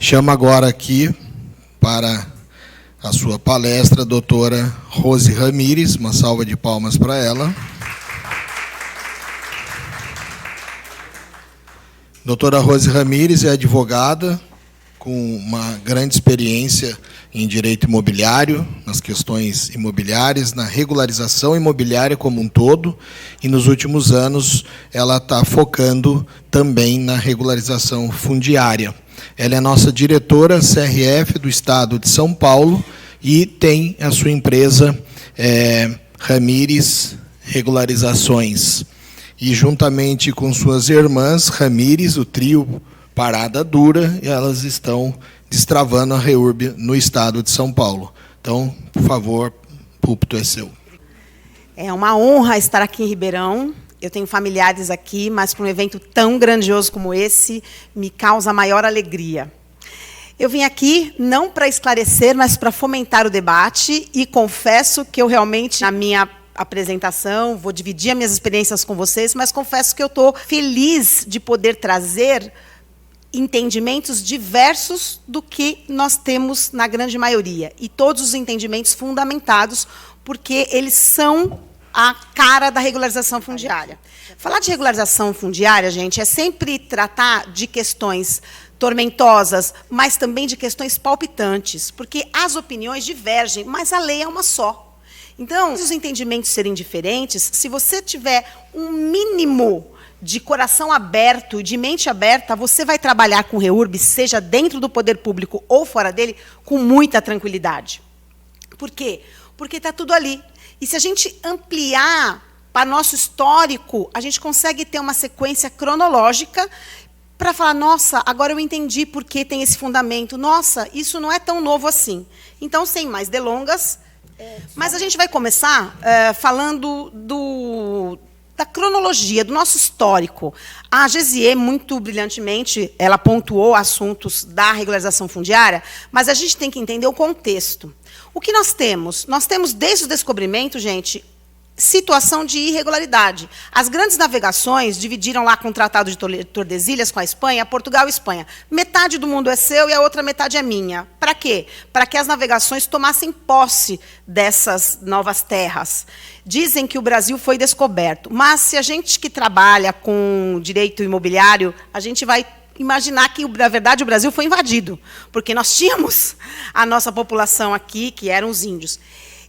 Chamo agora aqui para a sua palestra a doutora Rose Ramires, uma salva de palmas para ela. Doutora Rose Ramires é advogada com uma grande experiência em direito imobiliário, nas questões imobiliárias, na regularização imobiliária como um todo, e nos últimos anos ela está focando também na regularização fundiária. Ela é nossa diretora CRF do Estado de São Paulo e tem a sua empresa Ramires Regularizações. E, juntamente com suas irmãs Ramires, o trio Parada Dura, elas estão destravando a REURB no Estado de São Paulo. Então, por favor, o púlpito é seu. É uma honra estar aqui em Ribeirão. Eu tenho familiares aqui, mas para um evento tão grandioso como esse, me causa maior alegria. Eu vim aqui não para esclarecer, mas para fomentar o debate, e confesso que eu realmente, na minha apresentação, vou dividir as minhas experiências com vocês, mas confesso que eu estou feliz de poder trazer entendimentos diversos do que nós temos na grande maioria, e todos os entendimentos fundamentados, porque eles são a cara da regularização fundiária. Falar de regularização fundiária, gente, é sempre tratar de questões tormentosas, mas também de questões palpitantes, porque as opiniões divergem, mas a lei é uma só. Então, se os entendimentos serem diferentes, se você tiver um mínimo de coração aberto, de mente aberta, você vai trabalhar com REURB, seja dentro do poder público ou fora dele, com muita tranquilidade. Por quê? Porque está tudo ali. E se a gente ampliar para nosso histórico, a gente consegue ter uma sequência cronológica para falar, nossa, agora eu entendi por que tem esse fundamento. Nossa, isso não é tão novo assim. Então, sem mais delongas, mas a gente vai começar falando da cronologia, do nosso histórico. A Gésier, muito brilhantemente, ela pontuou assuntos da regularização fundiária, mas a gente tem que entender o contexto. O que nós temos? Nós temos, desde o descobrimento, gente, situação de irregularidade. As grandes navegações dividiram lá com o Tratado de Tordesilhas com a Espanha, Portugal e Espanha. Metade do mundo é seu e a outra metade é minha. Para quê? Para que as navegações tomassem posse dessas novas terras. Dizem que o Brasil foi descoberto, mas se a gente que trabalha com direito imobiliário, a gente vai imaginar que, na verdade, o Brasil foi invadido, porque nós tínhamos a nossa população aqui, que eram os índios.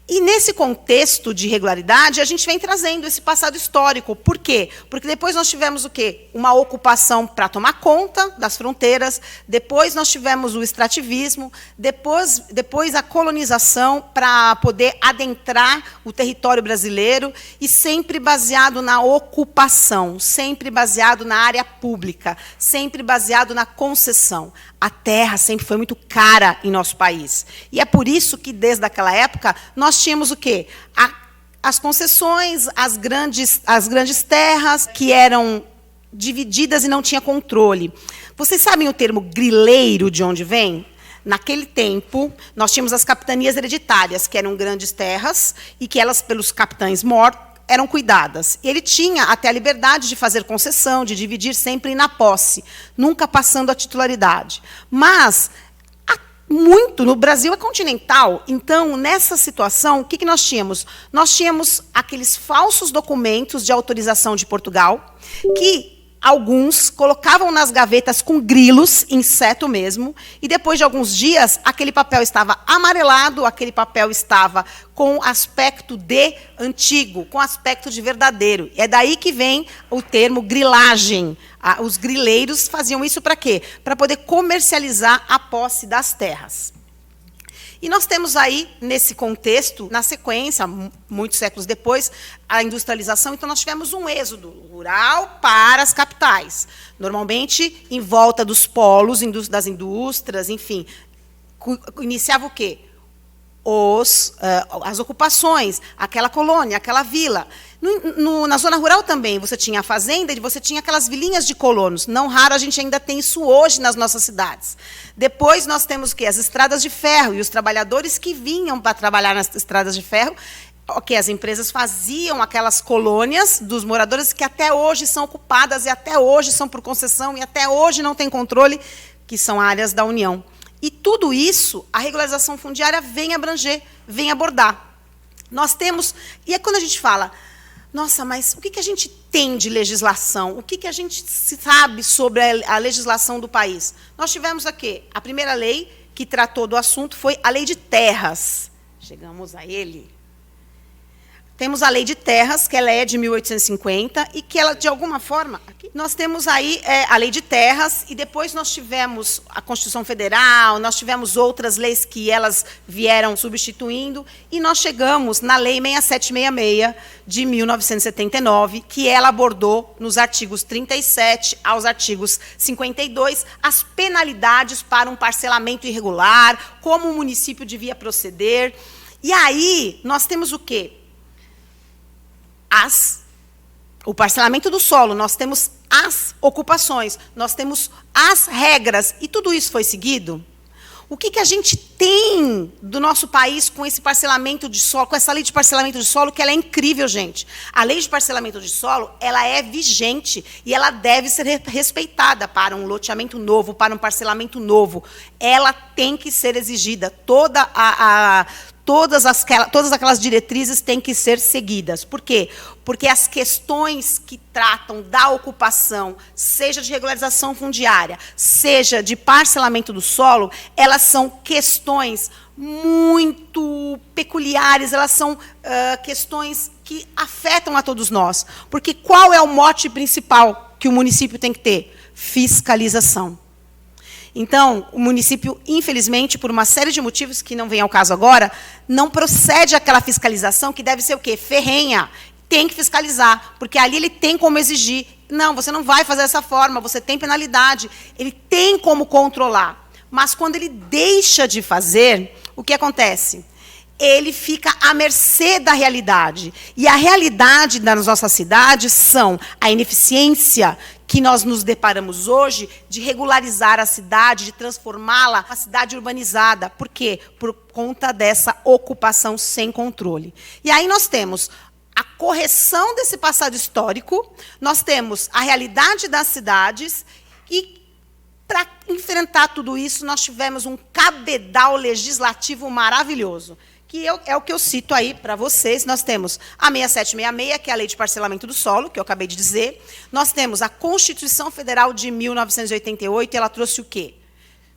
E, nesse contexto de irregularidade, a gente vem trazendo esse passado histórico. Por quê? Porque depois nós tivemos o quê? Uma ocupação para tomar conta das fronteiras, depois nós tivemos o extrativismo, depois a colonização para poder adentrar o território brasileiro, e sempre baseado na ocupação, sempre baseado na área pública, sempre baseado na concessão. A terra sempre foi muito cara em nosso país. E é por isso que, desde aquela época, nós tínhamos o quê? As concessões, as grandes terras que eram divididas e não tinha controle. Vocês sabem o termo grileiro de onde vem? Naquele tempo, nós tínhamos as capitanias hereditárias, que eram grandes terras, e que elas, pelos capitães mortos, eram cuidadas. Ele tinha até a liberdade de fazer concessão, de dividir sempre na posse, nunca passando a titularidade. Mas, muito, no Brasil é continental, então, nessa situação, o que nós tínhamos? Nós tínhamos aqueles falsos documentos de autorização de Portugal, que alguns colocavam nas gavetas com grilos, inseto mesmo, e depois de alguns dias, aquele papel estava amarelado, aquele papel estava com aspecto de antigo, com aspecto de verdadeiro. É daí que vem o termo grilagem. Os grileiros faziam isso para quê? Para poder comercializar a posse das terras. E nós temos aí, nesse contexto, na sequência, muitos séculos depois, a industrialização. Então, nós tivemos um êxodo rural para as capitais. Normalmente, em volta dos polos das indústrias, enfim. Iniciava o quê? As ocupações, aquela colônia, aquela vila. Na zona rural também, você tinha a fazenda e você tinha aquelas vilinhas de colonos. Não raro, a gente ainda tem isso hoje nas nossas cidades. Depois, nós temos o quê? As estradas de ferro, e os trabalhadores que vinham para trabalhar nas estradas de ferro, as empresas faziam aquelas colônias dos moradores que até hoje são ocupadas, e até hoje são por concessão, e até hoje não tem controle, que são áreas da União. E tudo isso, a regularização fundiária vem abranger, vem abordar. Nós temos... E é quando a gente fala, nossa, mas o que a gente tem de legislação? O que a gente sabe sobre a legislação do país? Nós tivemos aqui, a primeira lei que tratou do assunto foi a Lei de Terras. Chegamos a ele. Temos a Lei de Terras, que ela é de 1850, e que ela, de alguma forma... Aqui, nós temos aí a Lei de Terras, e depois nós tivemos a Constituição Federal, nós tivemos outras leis que elas vieram substituindo, e nós chegamos na Lei 6766, de 1979, que ela abordou, nos artigos 37 aos artigos 52, as penalidades para um parcelamento irregular, como o município devia proceder. E aí, nós temos o quê? O parcelamento do solo, nós temos as ocupações, nós temos as regras, e tudo isso foi seguido? O que a gente tem do nosso país com esse parcelamento de solo, com essa lei de parcelamento de solo, que ela é incrível, gente. A lei de parcelamento de solo, ela é vigente e ela deve ser respeitada para um loteamento novo, para um parcelamento novo. Ela tem que ser exigida, todas aquelas diretrizes têm que ser seguidas. Por quê? Porque as questões que tratam da ocupação, seja de regularização fundiária, seja de parcelamento do solo, elas são questões muito peculiares, elas são questões que afetam a todos nós. Porque qual é o mote principal que o município tem que ter? Fiscalização. Então, o município, infelizmente, por uma série de motivos que não vem ao caso agora, não procede àquela fiscalização que deve ser o quê? Ferrenha. Tem que fiscalizar, porque ali ele tem como exigir. Não, você não vai fazer dessa forma, você tem penalidade. Ele tem como controlar. Mas, quando ele deixa de fazer, o que acontece? Ele fica à mercê da realidade. E a realidade das nossas cidades são a ineficiência que nós nos deparamos hoje de regularizar a cidade, de transformá-la uma cidade urbanizada. Por quê? Por conta dessa ocupação sem controle. E aí nós temos a correção desse passado histórico, nós temos a realidade das cidades e, para enfrentar tudo isso, nós tivemos um cabedal legislativo maravilhoso. Que é o que eu cito aí para vocês. Nós temos a 6766, que é a Lei de Parcelamento do Solo, que eu acabei de dizer. Nós temos a Constituição Federal de 1988, e ela trouxe o quê?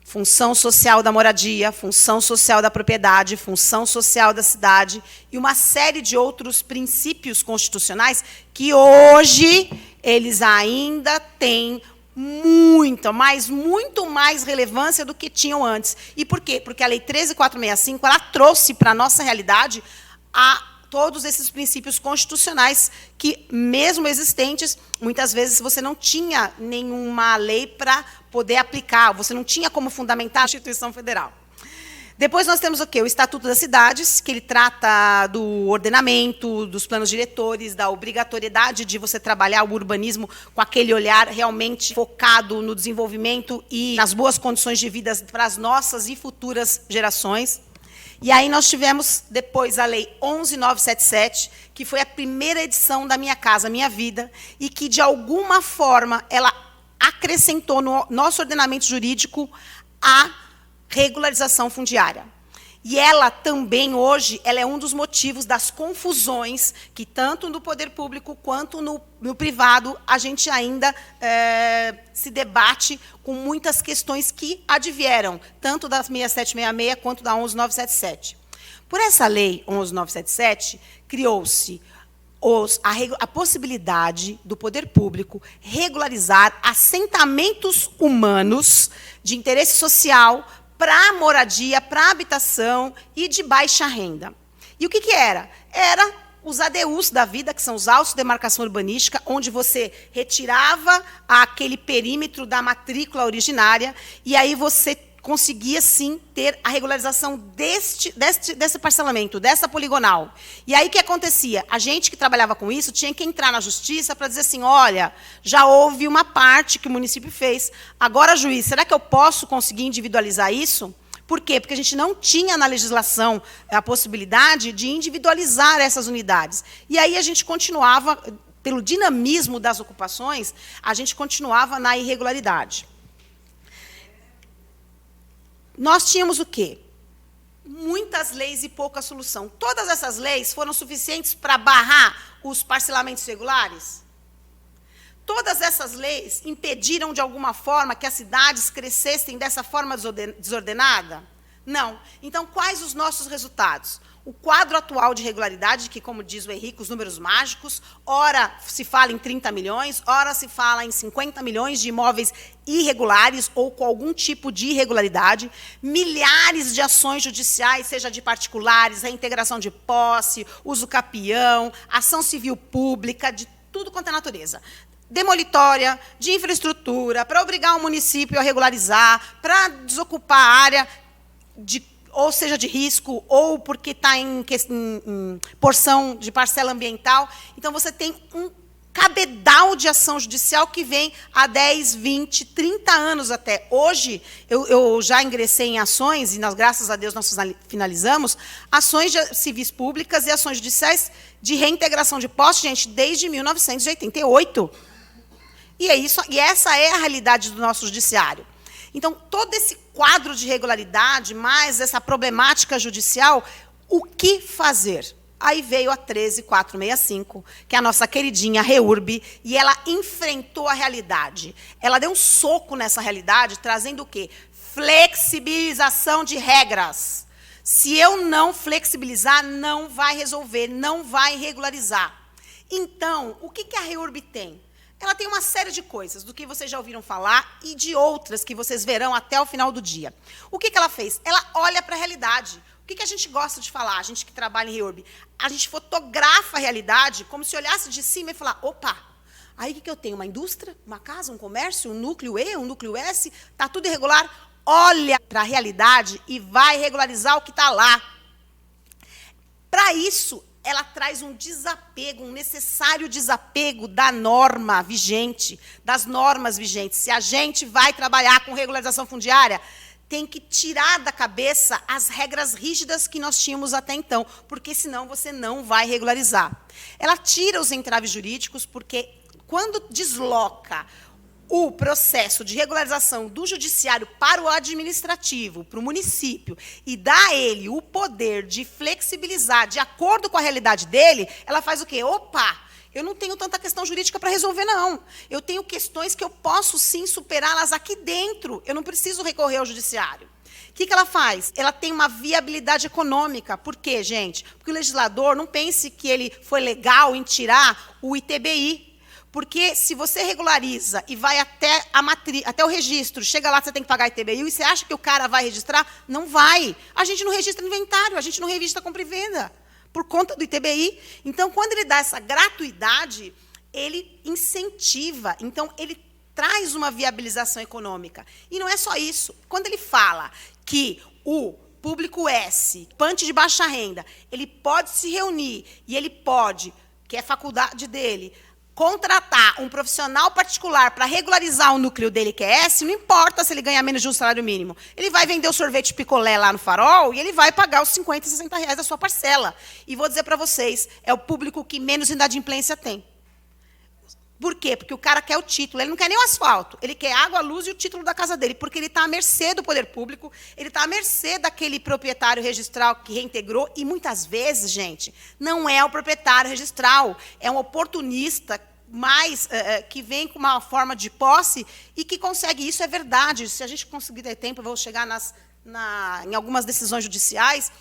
Função social da moradia, função social da propriedade, função social da cidade, e uma série de outros princípios constitucionais que hoje eles ainda têm muito mais relevância do que tinham antes. E por quê? Porque a Lei 13.465, ela trouxe para a nossa realidade todos esses princípios constitucionais que, mesmo existentes, muitas vezes você não tinha nenhuma lei para poder aplicar, você não tinha como fundamentar a Constituição Federal. Depois nós temos o quê? O Estatuto das Cidades, que ele trata do ordenamento, dos planos diretores, da obrigatoriedade de você trabalhar o urbanismo com aquele olhar realmente focado no desenvolvimento e nas boas condições de vida para as nossas e futuras gerações. E aí nós tivemos depois a Lei 11.977, que foi a primeira edição da Minha Casa Minha Vida, e que, de alguma forma, ela acrescentou no nosso ordenamento jurídico a regularização fundiária. E ela também, hoje, ela é um dos motivos das confusões que, tanto no poder público quanto no privado, a gente ainda se debate com muitas questões que advieram, tanto da 6766 quanto da 11.977. Por essa lei 11.977, criou-se a possibilidade do poder público regularizar assentamentos humanos de interesse social para moradia, para habitação e de baixa renda. E o que era? Era os ADUs da vida, que são os autos de demarcação urbanística, onde você retirava aquele perímetro da matrícula originária, e aí você conseguia, sim, ter a regularização desse parcelamento, dessa poligonal. E aí o que acontecia? A gente que trabalhava com isso tinha que entrar na justiça para dizer assim, olha, já houve uma parte que o município fez, agora, juiz, será que eu posso conseguir individualizar isso? Por quê? Porque a gente não tinha na legislação a possibilidade de individualizar essas unidades. E aí a gente continuava, pelo dinamismo das ocupações, a gente continuava na irregularidade. nós tínhamos o quê? Muitas leis e pouca solução. Todas essas leis foram suficientes para barrar os parcelamentos regulares? Todas essas leis impediram, de alguma forma, que as cidades crescessem dessa forma desordenada? Não. Então, quais os nossos resultados? O quadro atual de regularidade, que, como diz o Henrique, os números mágicos, ora se fala em 30 milhões, ora se fala em 50 milhões de imóveis irregulares ou com algum tipo de irregularidade, milhares de ações judiciais, seja de particulares, reintegração de posse, uso capião, ação civil pública, de tudo quanto é natureza. Demolitória, de infraestrutura, para obrigar o município a regularizar, para desocupar a área, ou seja, de risco, ou porque está em porção de parcela ambiental. Então, você tem um cabedal de ação judicial que vem há 10, 20, 30 anos até. Hoje, eu já ingressei em ações, e graças a Deus nós finalizamos, ações civis públicas e ações judiciais de reintegração de posse, gente, desde 1988. E é isso, e essa é a realidade do nosso judiciário. Então, todo esse quadro de irregularidade, mais essa problemática judicial, o que fazer? Aí veio a 13465, que é a nossa queridinha REURB, e ela enfrentou a realidade. Ela deu um soco nessa realidade, trazendo o quê? Flexibilização de regras. Se eu não flexibilizar, não vai resolver, não vai regularizar. Então, o que a REURB tem? Ela tem uma série de coisas, do que vocês já ouviram falar e de outras que vocês verão até o final do dia. O que ela fez? Ela olha para a realidade. O que a gente gosta de falar, a gente que trabalha em REURB? A gente fotografa a realidade como se olhasse de cima e falar, opa, aí o que eu tenho? Uma indústria, uma casa, um comércio, um núcleo E, um núcleo S, está tudo irregular. Olha para a realidade e vai regularizar o que está lá. Para isso, ela traz um desapego, um necessário desapego da norma vigente, das normas vigentes. Se a gente vai trabalhar com regularização fundiária, tem que tirar da cabeça as regras rígidas que nós tínhamos até então, porque senão você não vai regularizar. Ela tira os entraves jurídicos, porque quando desloca o processo de regularização do judiciário para o administrativo, para o município, e dá a ele o poder de flexibilizar de acordo com a realidade dele, ela faz o quê? Opa, eu não tenho tanta questão jurídica para resolver, não. Eu tenho questões que eu posso, sim, superá-las aqui dentro. Eu não preciso recorrer ao judiciário. O que ela faz? Ela tem uma viabilidade econômica. Por quê, gente? Porque o legislador, não pense que ele foi legal em tirar o ITBI. Porque se você regulariza e vai até o registro, chega lá, você tem que pagar ITBI, e você acha que o cara vai registrar? Não vai. A gente não registra inventário, a gente não registra compra e venda, por conta do ITBI. Então, quando ele dá essa gratuidade, ele incentiva, então, ele traz uma viabilização econômica. E não é só isso. Quando ele fala que o público S, pante de baixa renda, ele pode se reunir e ele pode, que é faculdade dele, contratar um profissional particular para regularizar o núcleo dele, que é S, não importa se ele ganhar menos de um salário mínimo. Ele vai vender o sorvete picolé lá no Farol e ele vai pagar os 50, 60 reais da sua parcela. E vou dizer para vocês, é o público que menos inadimplência tem. Por quê? Porque o cara quer o título, ele não quer nem o asfalto, ele quer água, luz e o título da casa dele, porque ele está à mercê do poder público, ele está à mercê daquele proprietário registral que reintegrou, e muitas vezes, gente, não é o proprietário registral, é um oportunista que vem com uma forma de posse e que consegue, isso é verdade, se a gente conseguir ter tempo, eu vou chegar em algumas decisões judiciais,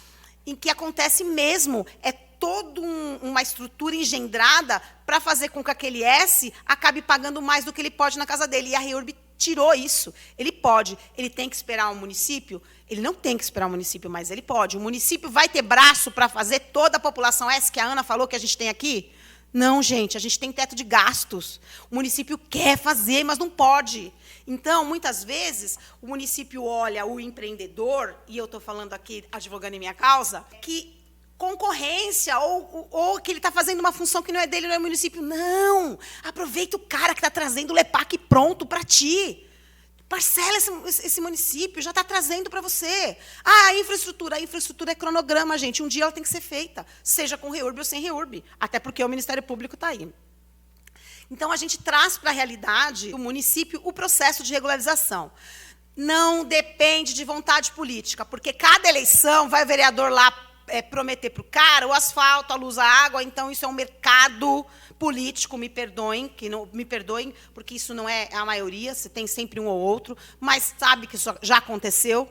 em que acontece mesmo, é toda uma estrutura engendrada para fazer com que aquele S acabe pagando mais do que ele pode na casa dele. E a REURB tirou isso. Ele pode. Ele tem que esperar o município? Ele não tem que esperar o município, mas ele pode. O município vai ter braço para fazer toda a população S que a Ana falou que a gente tem aqui? Não, gente, a gente tem teto de gastos. O município quer fazer, mas não pode. Então, muitas vezes, o município olha o empreendedor, e eu estou falando aqui, advogando em minha causa, que concorrência, ou que ele está fazendo uma função que não é dele, não é do município. Não! Aproveita o cara que está trazendo o LEPAC pronto para ti. Parcela esse município, já está trazendo para você. A infraestrutura é cronograma, gente. Um dia ela tem que ser feita, seja com REURB ou sem REURB, até porque o Ministério Público está aí. Então, a gente traz para a realidade do município o processo de regularização. não depende de vontade política, porque cada eleição vai o vereador lá prometer para o cara o asfalto, a luz, a água, então isso é um mercado político, me perdoem, porque isso não é a maioria, você tem sempre um ou outro, mas sabe que isso já aconteceu.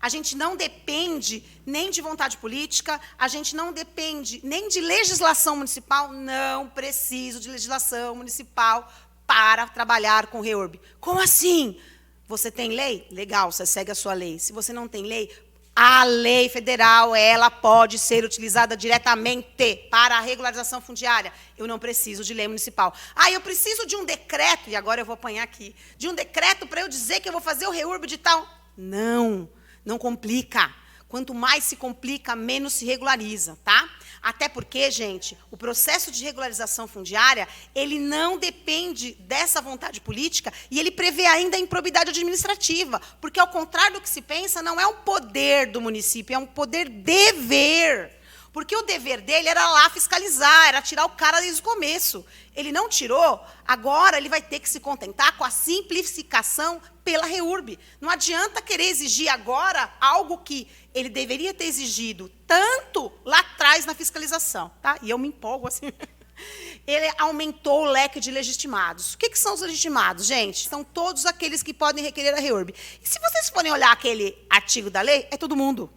A gente não depende nem de vontade política, a gente não depende nem de legislação municipal, não preciso de legislação municipal para trabalhar com REURB. Como assim? Você tem lei? Legal, você segue a sua lei. Se você não tem lei, a lei federal, ela pode ser utilizada diretamente para a regularização fundiária. Eu não preciso de lei municipal. Eu preciso de um decreto, e agora eu vou apanhar aqui, de um decreto para eu dizer que eu vou fazer o REURB de tal. Não complica. Quanto mais se complica, menos se regulariza, tá? Até porque, gente, o processo de regularização fundiária, ele não depende dessa vontade política e ele prevê ainda a improbidade administrativa, porque, ao contrário do que se pensa, não é um poder do município, é um poder-dever. Porque o dever dele era lá fiscalizar, era tirar o cara desde o começo. Ele não tirou, agora ele vai ter que se contentar com a simplificação pela REURB. Não adianta querer exigir agora algo que ele deveria ter exigido tanto lá atrás na fiscalização. Tá? E eu me empolgo assim. Ele aumentou o leque de legitimados. O que são os legitimados, gente? São todos aqueles que podem requerer a REURB. E se vocês forem olhar aquele artigo da lei, é todo mundo.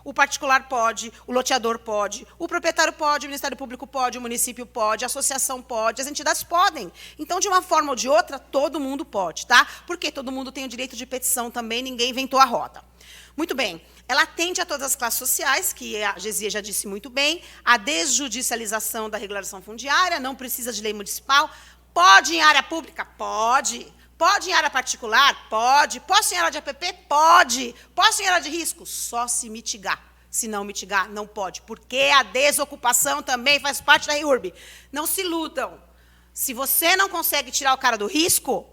O particular pode, o loteador pode, o proprietário pode, o Ministério Público pode, o município pode, a associação pode, as entidades podem. Então, de uma forma ou de outra, todo mundo pode, tá? Porque todo mundo tem o direito de petição também, ninguém inventou a roda. Muito bem, ela atende a todas as classes sociais, que a Gesia já disse muito bem, a desjudicialização da regularização fundiária, não precisa de lei municipal. Pode em área pública? Pode. Pode em área particular? Pode. Posso em área de APP? Pode. Posso em área de risco? Só se mitigar. Se não mitigar, não pode. Porque a desocupação também faz parte da REURB. Não se iludam. Se você não consegue tirar o cara do risco,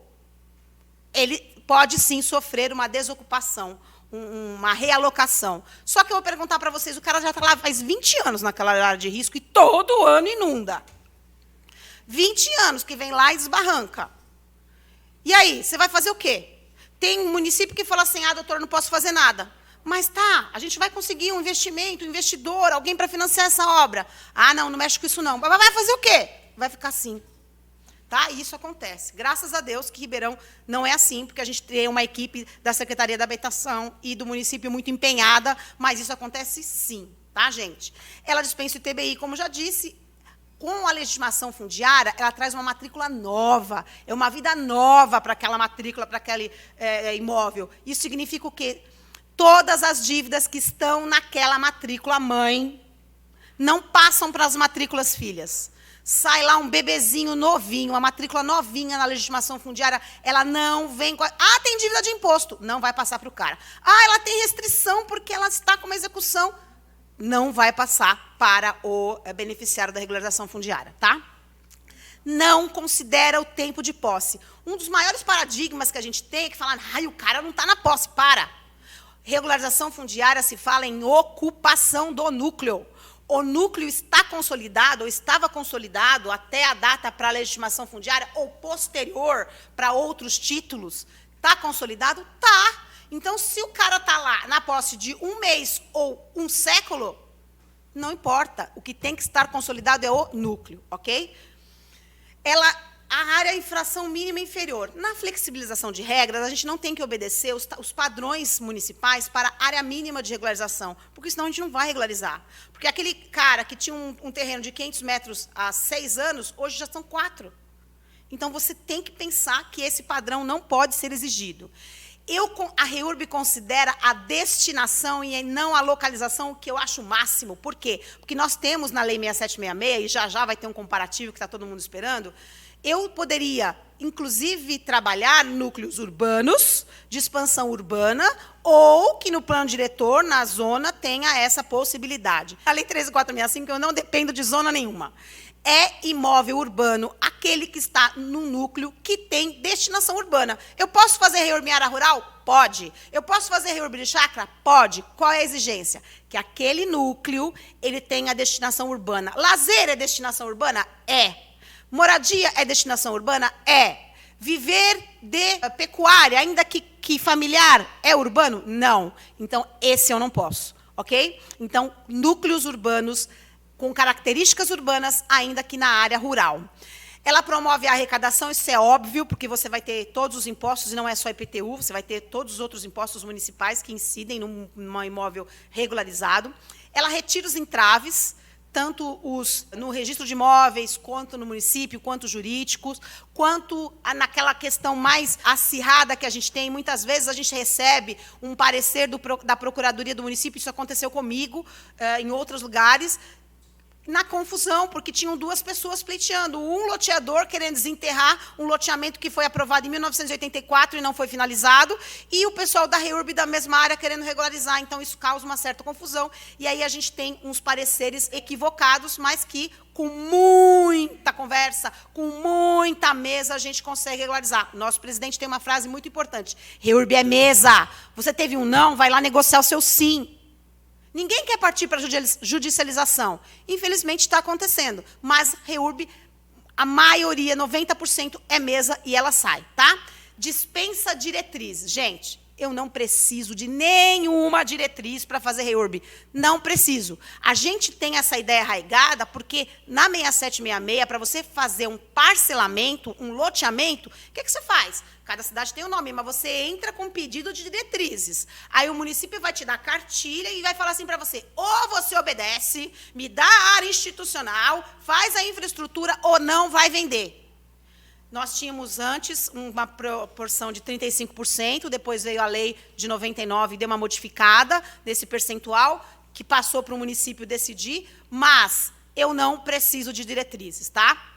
ele pode sim sofrer uma desocupação, uma realocação. Só que eu vou perguntar para vocês, o cara já está lá faz 20 anos naquela área de risco e todo ano inunda. 20 anos que vem lá e desbarranca. E aí, você vai fazer o quê? Tem um município que fala assim, doutor, não posso fazer nada. Mas tá, a gente vai conseguir um investimento, um investidor, alguém para financiar essa obra. Não mexe com isso não. Mas vai fazer o quê? Vai ficar assim. Tá? E isso acontece. Graças a Deus que Ribeirão não é assim, porque a gente tem uma equipe da Secretaria da Habitação e do município muito empenhada, mas isso acontece sim, tá, gente? Ela dispensa o ITBI, como já disse. Com a legitimação fundiária, ela traz uma matrícula nova, é uma vida nova para aquela matrícula, para aquele imóvel. Isso significa o quê? Todas as dívidas que estão naquela matrícula mãe não passam para as matrículas filhas. Sai lá um bebezinho novinho, uma matrícula novinha na legitimação fundiária, ela não vem com... tem dívida de imposto, não vai passar para o cara. Ela tem restrição porque ela está com uma execução, não vai passar para o beneficiário da regularização fundiária, tá? Não considera o tempo de posse. Um dos maiores paradigmas que a gente tem é que falar, o cara não está na posse, para. Regularização fundiária se fala em ocupação do núcleo. O núcleo está consolidado, ou estava consolidado até a data para a legitimação fundiária, ou posterior para outros títulos. Está consolidado? Está. Então, se o cara está lá na posse de um mês ou um século, não importa. O que tem que estar consolidado é o núcleo, ok? A área infração mínima e inferior. Na flexibilização de regras, a gente não tem que obedecer os padrões municipais para a área mínima de regularização, porque senão a gente não vai regularizar. Porque aquele cara que tinha um terreno de 500 metros há 6 anos, hoje já são 4. Então, você tem que pensar que esse padrão não pode ser exigido. A REURB considera a destinação e não a localização, o que eu acho o máximo. Por quê? Porque nós temos na Lei 6766, e já vai ter um comparativo que está todo mundo esperando, eu poderia, inclusive, trabalhar núcleos urbanos, de expansão urbana, ou que no plano diretor, na zona, tenha essa possibilidade. A Lei 13.465, eu não dependo de zona nenhuma. É imóvel urbano aquele que está no núcleo que tem destinação urbana. Eu posso fazer REURB em área rural? Pode. Eu posso fazer REURB de chácara? Pode. Qual é a exigência? Que aquele núcleo ele tenha destinação urbana. Lazer é destinação urbana? É. Moradia é destinação urbana? É. Viver de pecuária, ainda que que familiar é urbano? Não. Então, esse eu não posso, ok? Então, núcleos urbanos com características urbanas, ainda que na área rural. Ela promove a arrecadação, isso é óbvio, porque você vai ter todos os impostos, e não é só IPTU, você vai ter todos os outros impostos municipais que incidem num imóvel regularizado. Ela retira os entraves, tanto os no registro de imóveis, quanto no município, quanto jurídicos, quanto naquela questão mais acirrada que a gente tem. Muitas vezes a gente recebe um parecer da Procuradoria do município, isso aconteceu comigo, em outros lugares, na confusão, porque tinham duas pessoas pleiteando. Um loteador querendo desenterrar um loteamento que foi aprovado em 1984 e não foi finalizado, e o pessoal da REURB da mesma área querendo regularizar. Então, isso causa uma certa confusão. E aí a gente tem uns pareceres equivocados, mas que, com muita conversa, com muita mesa, a gente consegue regularizar. Nosso presidente tem uma frase muito importante. REURB é mesa. Você teve um não, vai lá negociar o seu sim. Ninguém quer partir para a judicialização. Infelizmente, está acontecendo. Mas, REURB, a maioria, 90%, é mesa e ela sai, tá? Dispensa diretrizes. Gente, eu não preciso de nenhuma diretriz para fazer REURB. Não preciso. A gente tem essa ideia arraigada porque, na 6766, para você fazer um parcelamento, um loteamento, o que você faz? Cada cidade tem um nome, mas você entra com um pedido de diretrizes. Aí o município vai te dar cartilha e vai falar assim para você, ou você obedece, me dá a área institucional, faz a infraestrutura ou não vai vender. Nós tínhamos antes uma proporção de 35%, depois veio a lei de 99 e deu uma modificada desse percentual, que passou para o município decidir, mas eu não preciso de diretrizes, tá?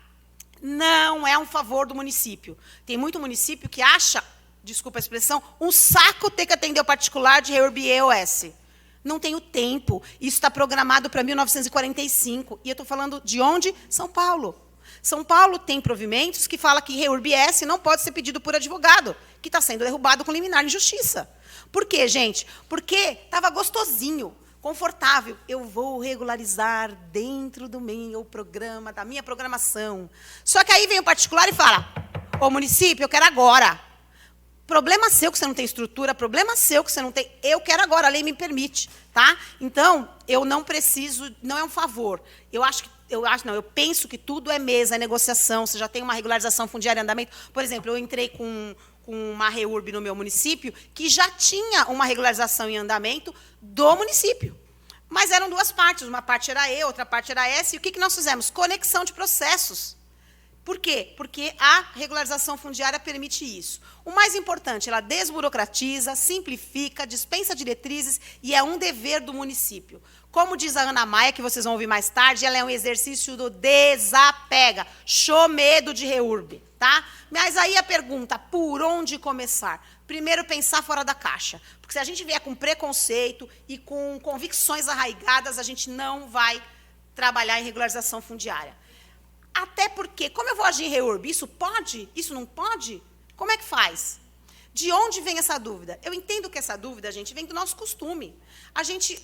Não é um favor do município. Tem muito município que acha, desculpa a expressão, um saco ter que atender o particular de REURB e EOS. Não tenho tempo. Isso está programado para 1945. E eu estou falando de onde? São Paulo. São Paulo tem provimentos que fala que REURB-S não pode ser pedido por advogado, que está sendo derrubado com liminar em justiça. Por quê, gente? Porque estava gostosinho, confortável. Eu vou regularizar dentro do meu programa, da minha programação. Só que aí vem o particular e fala, ô município, eu quero agora. Problema seu que você não tem estrutura, problema seu que você não tem, eu quero agora, a lei me permite, tá? Então, eu não preciso, não é um favor. Eu penso que tudo é mesa, é negociação, você já tem uma regularização fundiária em andamento. Por exemplo, eu entrei com uma REURB no meu município que já tinha uma regularização em andamento do município. Mas eram duas partes, uma parte era E, outra parte era S, e o que nós fizemos? Conexão de processos. Por quê? Porque a regularização fundiária permite isso. O mais importante, ela desburocratiza, simplifica, dispensa diretrizes e é um dever do município. Como diz a Ana Maia, que vocês vão ouvir mais tarde, ela é um exercício do desapega. Show medo de REURB, tá? Mas aí a pergunta, por onde começar? Primeiro, pensar fora da caixa. Porque se a gente vier com preconceito e com convicções arraigadas, a gente não vai trabalhar em regularização fundiária. Até porque, como eu vou agir em REURB? Isso pode? Isso não pode? Como é que faz? De onde vem essa dúvida? Eu entendo que essa dúvida, gente, vem do nosso costume. A gente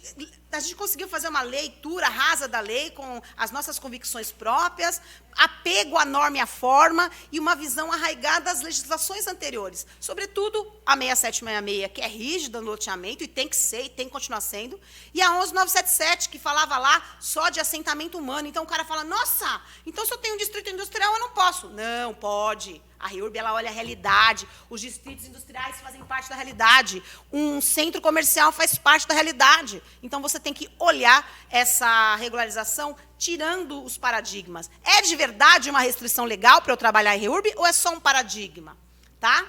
conseguiu fazer uma leitura rasa da lei com as nossas convicções próprias, apego à norma e à forma e uma visão arraigada das legislações anteriores. Sobretudo a 6766, que é rígida no loteamento e tem que ser, e tem que continuar sendo, e a 11977, que falava lá só de assentamento humano. Então, o cara fala, nossa, então se eu tenho um distrito industrial, eu não posso. Não, pode. A REURB, ela olha a realidade. Os distritos industriais fazem parte da realidade. Um centro comercial faz parte da realidade. Então, você tem que olhar essa regularização tirando os paradigmas. É de verdade uma restrição legal para eu trabalhar em REURB ou é só um paradigma? Tá?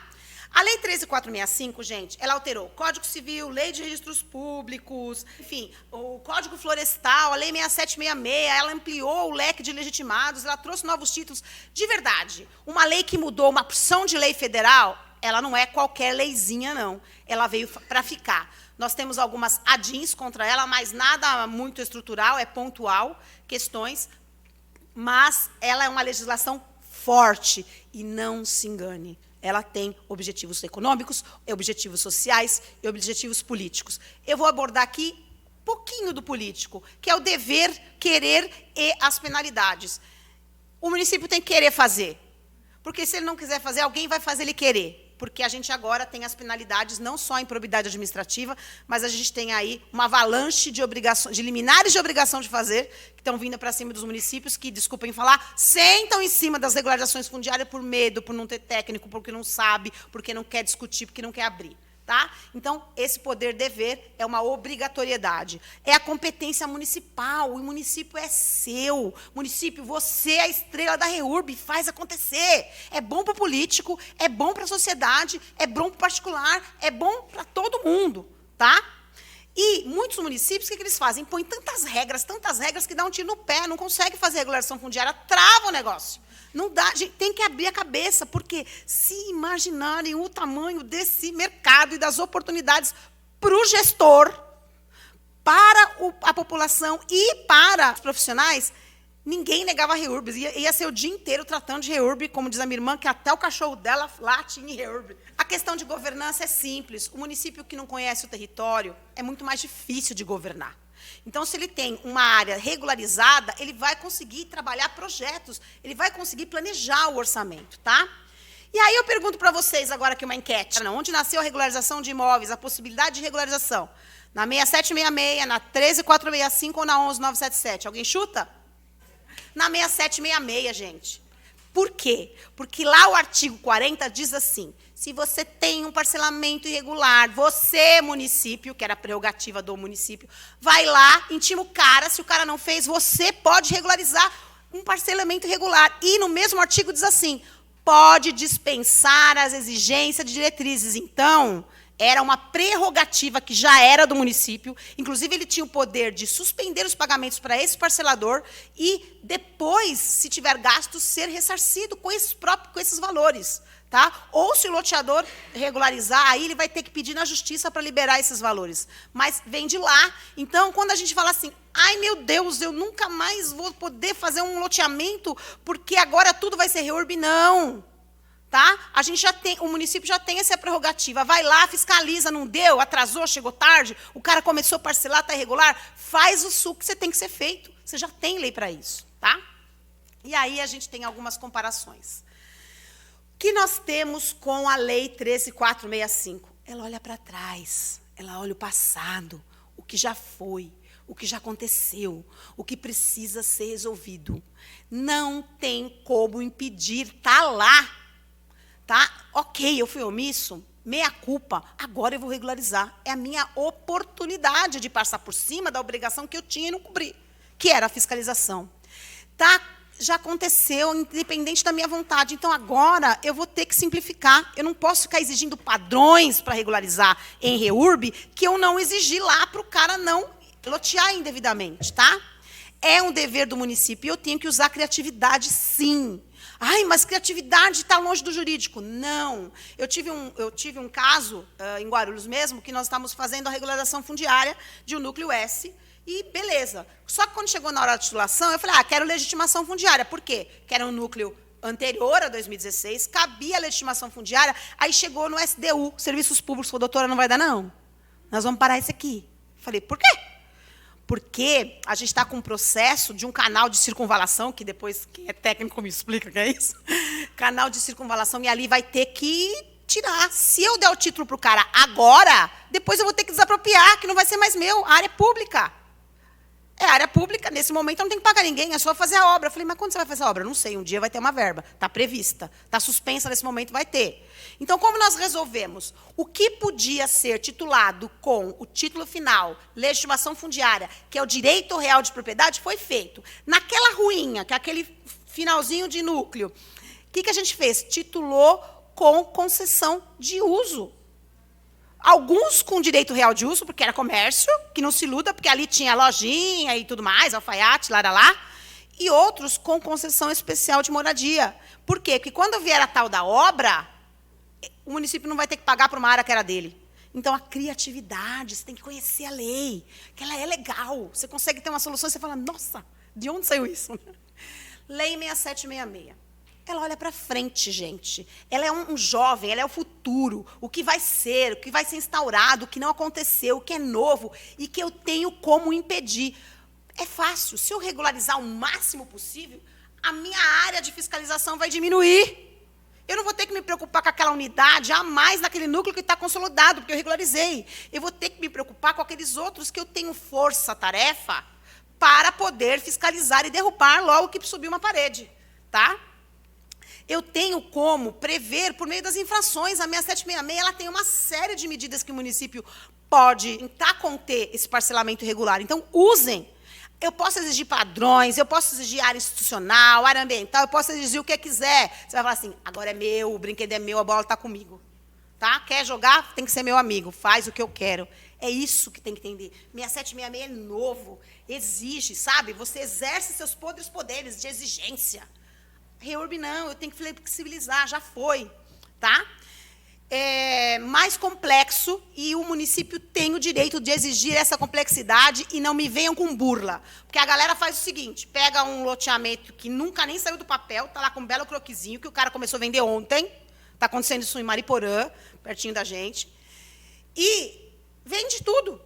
A Lei 13.465, gente, ela alterou Código Civil, Lei de Registros Públicos, enfim, o Código Florestal, a Lei 6766, ela ampliou o leque de legitimados, ela trouxe novos títulos. De verdade, uma lei que mudou uma opção de lei federal, ela não é qualquer leizinha, não. Ela veio para ficar. Nós temos algumas adins contra ela, mas nada muito estrutural, é pontual, questões, mas ela é uma legislação forte. E não se engane, ela tem objetivos econômicos, objetivos sociais e objetivos políticos. Eu vou abordar aqui um pouquinho do político, que é o dever, querer e as penalidades. O município tem que querer fazer, porque se ele não quiser fazer, alguém vai fazer ele querer. Porque a gente agora tem as penalidades não só em improbidade administrativa, mas a gente tem aí uma avalanche de obrigações, de liminares de obrigação de fazer, que estão vindo para cima dos municípios, que, desculpem falar, sentam em cima das regularizações fundiárias por medo, por não ter técnico, porque não sabe, porque não quer discutir, porque não quer abrir. Tá? Então, esse poder-dever é uma obrigatoriedade. É a competência municipal, o município é seu. Município, você é a estrela da REURB, faz acontecer. É bom para o político, é bom para a sociedade, é bom para o particular, é bom para todo mundo. Tá? E muitos municípios, o que eles fazem? Põem tantas regras, que dá um tiro no pé, não consegue fazer regularização fundiária, trava o negócio. Não dá, a gente tem que abrir a cabeça, porque se imaginarem o tamanho desse mercado e das oportunidades para o gestor, para a população e para os profissionais, ninguém negava a REURB. Ia ser o dia inteiro tratando de REURB, como diz a minha irmã, que até o cachorro dela late em REURB. A questão de governança é simples. O município que não conhece o território é muito mais difícil de governar. Então, se ele tem uma área regularizada, ele vai conseguir trabalhar projetos, ele vai conseguir planejar o orçamento, tá? E aí eu pergunto para vocês agora aqui uma enquete. Onde nasceu a regularização de imóveis, a possibilidade de regularização? Na 6766, na 13465 ou na 11977? Alguém chuta? Na 6766, gente. Por quê? Porque lá o artigo 40 diz assim, se você tem um parcelamento irregular, você, município, que era a prerrogativa do município, vai lá, intima o cara, se o cara não fez, você pode regularizar um parcelamento irregular. E no mesmo artigo diz assim, pode dispensar as exigências de diretrizes. Então, era uma prerrogativa que já era do município, inclusive ele tinha o poder de suspender os pagamentos para esse parcelador e depois, se tiver gastos, ser ressarcido com esses valores. Tá? Ou se o loteador regularizar, aí ele vai ter que pedir na justiça para liberar esses valores. Mas vem de lá. Então, quando a gente fala assim, ai, meu Deus, eu nunca mais vou poder fazer um loteamento porque agora tudo vai ser REURB, não. Tá? A gente já tem, o município já tem essa prerrogativa. Vai lá, fiscaliza, não deu, atrasou, chegou tarde, o cara começou a parcelar, está irregular, faz o suco que você tem que ser feito. Você já tem lei para isso. Tá? E aí a gente tem algumas comparações. O que nós temos com a Lei 13.465? Ela olha para trás, ela olha o passado, o que já foi, o que já aconteceu, o que precisa ser resolvido. Não tem como impedir, está lá. Tá? Ok, eu fui omisso, meia culpa, agora eu vou regularizar. É a minha oportunidade de passar por cima da obrigação que eu tinha e não cobri, que era a fiscalização. Tá? Já aconteceu, independente da minha vontade. Então, agora, eu vou ter que simplificar. Eu não posso ficar exigindo padrões para regularizar em REURB que eu não exigi lá para o cara não lotear indevidamente. Tá? É um dever do município e eu tenho que usar criatividade, sim. Ai, mas criatividade está longe do jurídico. Não. Eu tive um caso, em Guarulhos mesmo, que nós estávamos fazendo a regularização fundiária de um núcleo S, e beleza. Só que quando chegou na hora da titulação, eu falei, quero legitimação fundiária. Por quê? Que era um núcleo anterior a 2016, cabia a legitimação fundiária, aí chegou no SDU, Serviços Públicos, falou, doutora, não vai dar, não. Nós vamos parar isso aqui. Falei, por quê? Porque a gente está com um processo de um canal de circunvalação, que depois, quem é técnico me explica o que é isso, canal de circunvalação, e ali vai ter que tirar. Se eu der o título para o cara agora, depois eu vou ter que desapropriar, que não vai ser mais meu, a área é pública. É área pública, nesse momento eu não tenho que pagar ninguém, é só fazer a obra. Eu falei, mas quando você vai fazer a obra? Não sei, um dia vai ter uma verba, está prevista, está suspensa nesse momento, vai ter. Então, como nós resolvemos? O que podia ser titulado com o título final, legitimação fundiária, que é o direito real de propriedade, foi feito. Naquela ruinha, que é aquele finalzinho de núcleo, o que a gente fez? Titulou com concessão de uso. Alguns com direito real de uso, porque era comércio, que não se iluda, porque ali tinha lojinha e tudo mais, alfaiate, lá. E outros com concessão especial de moradia. Por quê? Porque quando vier a tal da obra, o município não vai ter que pagar para uma área que era dele. Então, a criatividade, você tem que conhecer a lei, que ela é legal. Você consegue ter uma solução e você fala, nossa, de onde saiu isso? Lei 6766. Ela olha para frente, gente. Ela é um jovem, ela é o futuro, o que vai ser instaurado, o que não aconteceu, o que é novo e que eu tenho como impedir. É fácil. Se eu regularizar o máximo possível, a minha área de fiscalização vai diminuir. Eu não vou ter que me preocupar com aquela unidade a mais naquele núcleo que está consolidado, porque eu regularizei. Eu vou ter que me preocupar com aqueles outros que eu tenho força-tarefa para poder fiscalizar e derrubar logo que subir uma parede. Tá? Eu tenho como prever, por meio das infrações, a 6766 ela tem uma série de medidas que o município pode tentar conter esse parcelamento irregular. Então, usem. Eu posso exigir padrões, eu posso exigir área institucional, área ambiental, eu posso exigir o que quiser. Você vai falar assim, agora é meu, o brinquedo é meu, a bola está comigo. Tá? Quer jogar? Tem que ser meu amigo, faz o que eu quero. É isso que tem que entender. 6766 é novo, exige, sabe? Você exerce seus poderes de exigência. REURB não, eu tenho que flexibilizar, já foi. Tá? É mais complexo e o município tem o direito de exigir essa complexidade e não me venham com burla. Porque a galera faz o seguinte, pega um loteamento que nunca nem saiu do papel, está lá com um belo croquisinho, que o cara começou a vender ontem, está acontecendo isso em Mariporã, pertinho da gente, e vende tudo.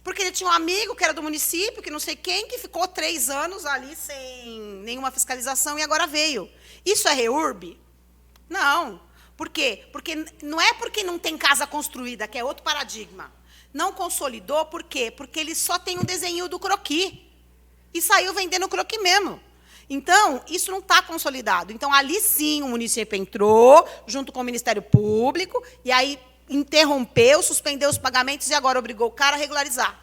Porque ele tinha um amigo que era do município, que não sei quem, que ficou 3 anos ali sem nenhuma fiscalização e agora veio. Isso é REURB? Não. Por quê? Porque não é porque não tem casa construída, que é outro paradigma. Não consolidou, por quê? Porque ele só tem um desenho do croquis. E saiu vendendo o croquis mesmo. Então, isso não está consolidado. Então, ali sim, o município entrou, junto com o Ministério Público, e aí interrompeu, suspendeu os pagamentos e agora obrigou o cara a regularizar.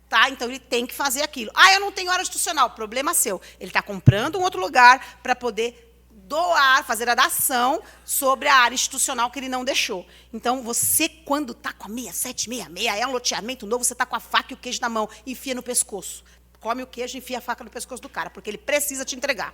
Tá? Então, ele tem que fazer aquilo. Ah, eu não tenho área institucional. Problema seu. Ele está comprando um outro lugar para poder doar, fazer a dação sobre a área institucional que ele não deixou. Então, você, quando está com a 6766, é um loteamento novo, você está com a faca e o queijo na mão, enfia no pescoço. Come o queijo e enfia a faca no pescoço do cara, porque ele precisa te entregar.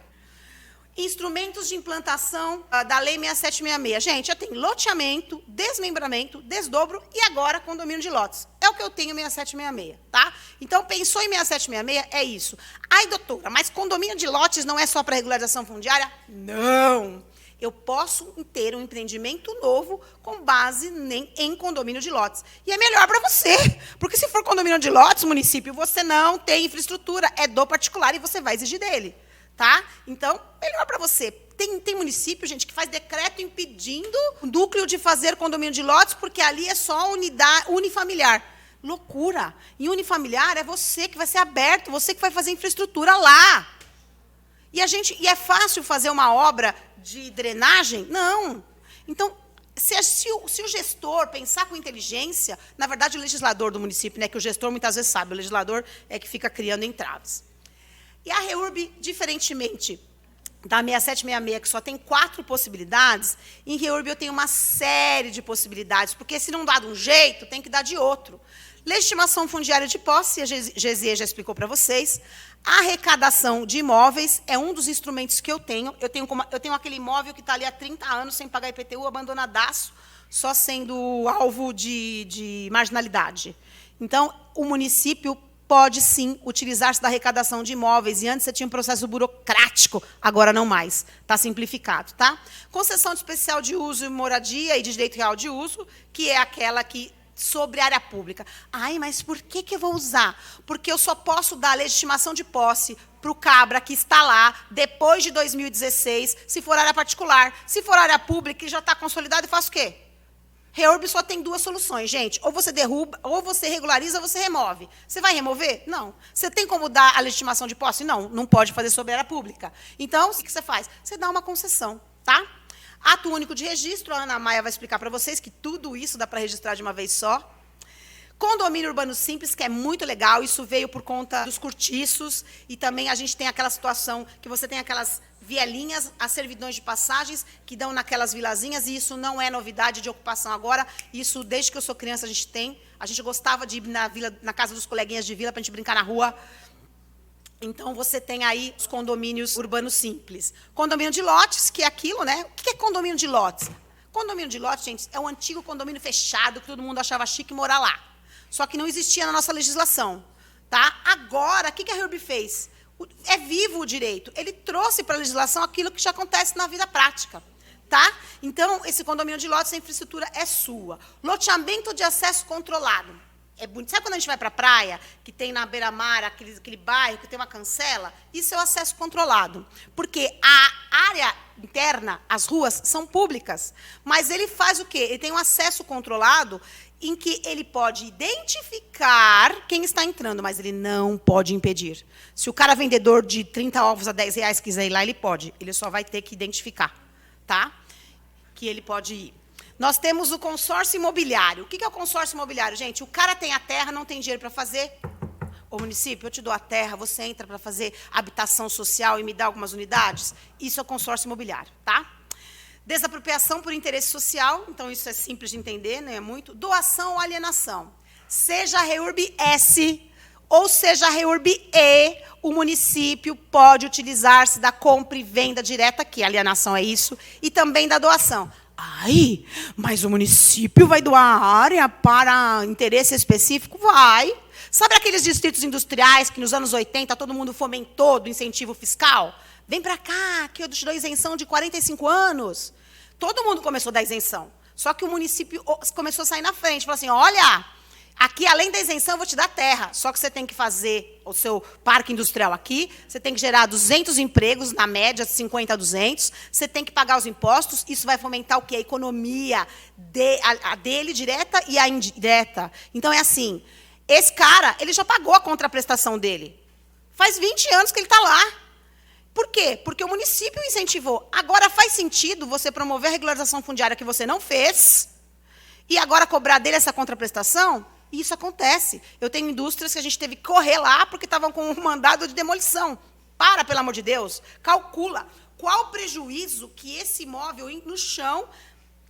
Instrumentos de implantação da Lei 6766. Gente, já tem loteamento, desmembramento, desdobro e agora condomínio de lotes. É o que eu tenho 6766, tá? Então, pensou em 6766, é isso. Ai, doutora, mas condomínio de lotes não é só para regularização fundiária? Não! Eu posso ter um empreendimento novo com base em condomínio de lotes. E é melhor para você, porque se for condomínio de lotes, município, você não tem infraestrutura, é do particular e você vai exigir dele. Tá? Então, melhor para você. Tem município, gente, que faz decreto impedindo o núcleo de fazer condomínio de lotes, porque ali é só unifamiliar. Loucura. E unifamiliar é você que vai ser aberto, você que vai fazer infraestrutura lá. E é fácil fazer uma obra de drenagem? Não. Então, se o gestor pensar com inteligência, na verdade, o legislador do município, né, que o gestor muitas vezes sabe, o legislador é que fica criando entraves. E a REURB, diferentemente da 6766, que só tem 4 possibilidades, em REURB eu tenho uma série de possibilidades, porque se não dá de um jeito, tem que dar de outro. Legitimação fundiária de posse, a GZE já explicou para vocês. A arrecadação de imóveis é um dos instrumentos que eu tenho. Eu tenho aquele imóvel que está ali há 30 anos, sem pagar IPTU, abandonadaço, só sendo alvo de marginalidade. Então, o município pode, sim, utilizar-se da arrecadação de imóveis. E antes você tinha um processo burocrático, agora não mais. Está simplificado. Tá? Concessão de especial de uso e moradia e de direito real de uso, que é aquela que sobre área pública. Ai, mas por que eu vou usar? Porque eu só posso dar legitimação de posse para o cabra que está lá depois de 2016, se for área particular. Se for área pública, que já está consolidado, eu faço o quê? REURB só tem 2 soluções, gente. Ou você derruba, ou você regulariza, ou você remove. Você vai remover? Não. Você tem como dar a legitimação de posse? Não. Não pode fazer sobre a área pública. Então, o que você faz? Você dá uma concessão, tá? Ato único de registro, a Ana Maia vai explicar para vocês que tudo isso dá para registrar de uma vez só. Condomínio urbano simples, que é muito legal, isso veio por conta dos cortiços, e também a gente tem aquela situação que você tem aquelas vielinhas, as servidões de passagens, que dão naquelas vilazinhas, e isso não é novidade de ocupação agora, isso desde que eu sou criança a gente tem. A gente gostava de ir na casa dos coleguinhas de vila para a gente brincar na rua. Então, você tem aí os condomínios urbanos simples. Condomínio de lotes, que é aquilo, né? O que é condomínio de lotes? Condomínio de lotes, gente, é um antigo condomínio fechado, que todo mundo achava chique morar lá. Só que não existia na nossa legislação. Tá? Agora, o que a REURB fez? É vivo o direito. Ele trouxe para a legislação aquilo que já acontece na vida prática. Tá? Então, esse condomínio de lotes, a infraestrutura é sua. Loteamento de acesso controlado. É bonito. Sabe quando a gente vai para a praia, que tem na beira-mar aquele bairro que tem uma cancela? Isso é o acesso controlado. Porque a área interna, as ruas, são públicas. Mas ele faz o quê? Ele tem um acesso controlado em que ele pode identificar quem está entrando, mas ele não pode impedir. Se o cara vendedor de 30 ovos a R$10 quiser ir lá, ele pode. Ele só vai ter que identificar, tá? Que ele pode ir. Nós temos o consórcio imobiliário. O que é o consórcio imobiliário, gente? O cara tem a terra, não tem dinheiro para fazer. Ô, município, eu te dou a terra, você entra para fazer habitação social e me dá algumas unidades? Isso é o consórcio imobiliário, tá? Desapropriação por interesse social, então isso é simples de entender, não é muito. Doação ou alienação. Seja a REURB S ou seja a REURB E, o município pode utilizar-se da compra e venda direta, que alienação é isso, e também da doação. Ai, mas o município vai doar a área para interesse específico? Vai. Sabe aqueles distritos industriais que nos anos 80 todo mundo fomentou do incentivo fiscal? Vem para cá, que eu te dou isenção de 45 anos. Todo mundo começou a dar isenção. Só que o município começou a sair na frente. Falou assim, olha, aqui, além da isenção, eu vou te dar terra. Só que você tem que fazer o seu parque industrial aqui, você tem que gerar 200 empregos, na média, 50 a 200, você tem que pagar os impostos, isso vai fomentar o quê? A economia dele, direta e a indireta. Então, é assim, esse cara, ele já pagou a contraprestação dele. Faz 20 anos que ele está lá. Por quê? Porque o município incentivou. Agora, faz sentido você promover a regularização fundiária que você não fez e agora cobrar dele essa contraprestação? E isso acontece. Eu tenho indústrias que a gente teve que correr lá porque estavam com um mandado de demolição. Para, pelo amor de Deus. Calcula qual o prejuízo que esse imóvel no chão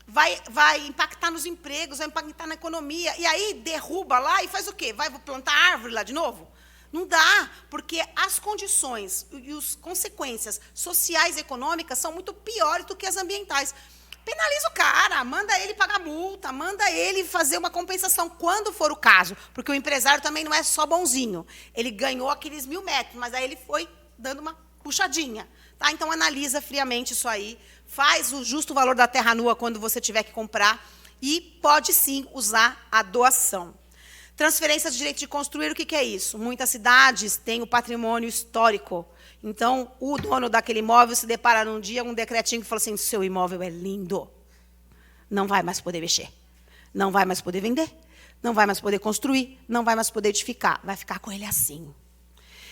vai impactar nos empregos, vai impactar na economia. E aí derruba lá e faz o quê? Vai plantar árvore lá de novo? Não dá, porque as condições e as consequências sociais e econômicas são muito piores do que as ambientais. Penaliza o cara, manda ele pagar multa, manda ele fazer uma compensação, quando for o caso. Porque o empresário também não é só bonzinho. Ele ganhou aqueles 1.000 metros, mas aí ele foi dando uma puxadinha. Tá? Então, analisa friamente isso aí. Faz o justo valor da terra nua quando você tiver que comprar. E pode, sim, usar a doação. Transferência de direito de construir, o que é isso? Muitas cidades têm o patrimônio histórico. Então, o dono daquele imóvel se depara num dia com um decretinho que fala assim, seu imóvel é lindo, não vai mais poder mexer, não vai mais poder vender, não vai mais poder construir, não vai mais poder edificar, vai ficar com ele assim.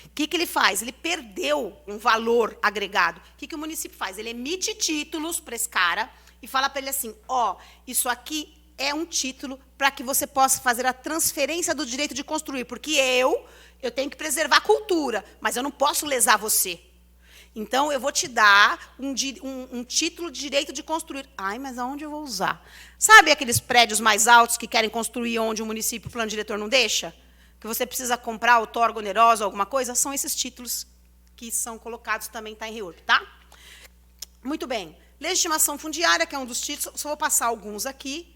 O que ele faz? Ele perdeu um valor agregado. O que o município faz? Ele emite títulos para esse cara e fala para ele assim, ó, isso aqui é um título para que você possa fazer a transferência do direito de construir, porque eu tenho que preservar a cultura, mas eu não posso lesar você. Então, eu vou te dar um título de direito de construir. Ai, mas aonde eu vou usar? Sabe aqueles prédios mais altos que querem construir onde o município, o plano diretor não deixa? Que você precisa comprar outorga onerosa ou alguma coisa? São esses títulos que são colocados, também está em REURB, tá? Muito bem. Legitimação fundiária, que é um dos títulos, só vou passar alguns aqui.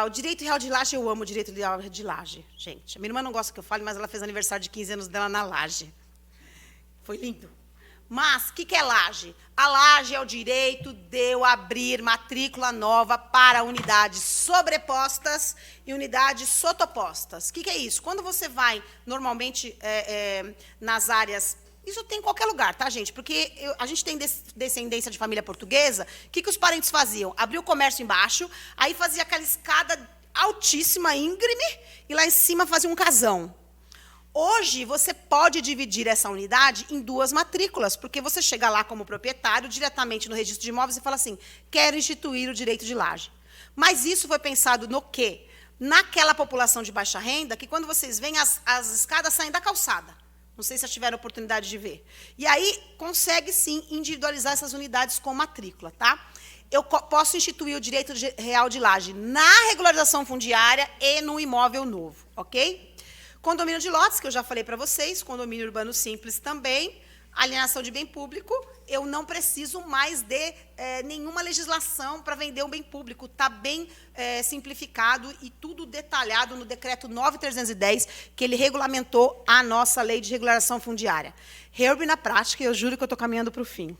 O direito real de laje, eu amo o direito real de laje, gente. A minha irmã não gosta que eu fale, mas ela fez aniversário de 15 anos dela na laje. Foi lindo. Mas, o que é laje? A laje é o direito de eu abrir matrícula nova para unidades sobrepostas e unidades sotopostas. O que é isso? Quando você vai, normalmente, nas áreas... Isso tem em qualquer lugar, tá, gente? Porque a gente tem descendência de família portuguesa. O que os parentes faziam? Abriam o comércio embaixo, aí fazia aquela escada altíssima, íngreme, e lá em cima fazia um casão. Hoje, você pode dividir essa unidade em 2 matrículas, porque você chega lá como proprietário, diretamente no registro de imóveis, e fala assim, quero instituir o direito de laje. Mas isso foi pensado no quê? Naquela população de baixa renda, que quando vocês veem, as escadas saem da calçada. Não sei se já tiveram oportunidade de ver. E aí, consegue, sim, individualizar essas unidades com matrícula, tá? Eu posso instituir o direito real de laje na regularização fundiária e no imóvel novo, ok? Condomínio de lotes, que eu já falei para vocês, condomínio urbano simples também, alienação de bem público, eu não preciso mais de nenhuma legislação para vender um bem público. Está bem simplificado e tudo detalhado no decreto 9.310, que ele regulamentou a nossa lei de regularização fundiária. REURB na prática, eu juro que eu estou caminhando para o fim.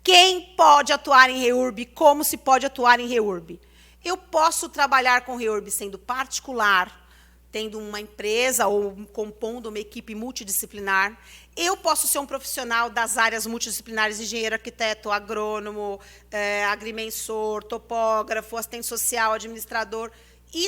Quem pode atuar em REURB? Como se pode atuar em REURB? Eu posso trabalhar com REURB sendo particular, tendo uma empresa ou compondo uma equipe multidisciplinar. Eu posso ser um profissional das áreas multidisciplinares, engenheiro, arquiteto, agrônomo, agrimensor, topógrafo, assistente social, administrador, e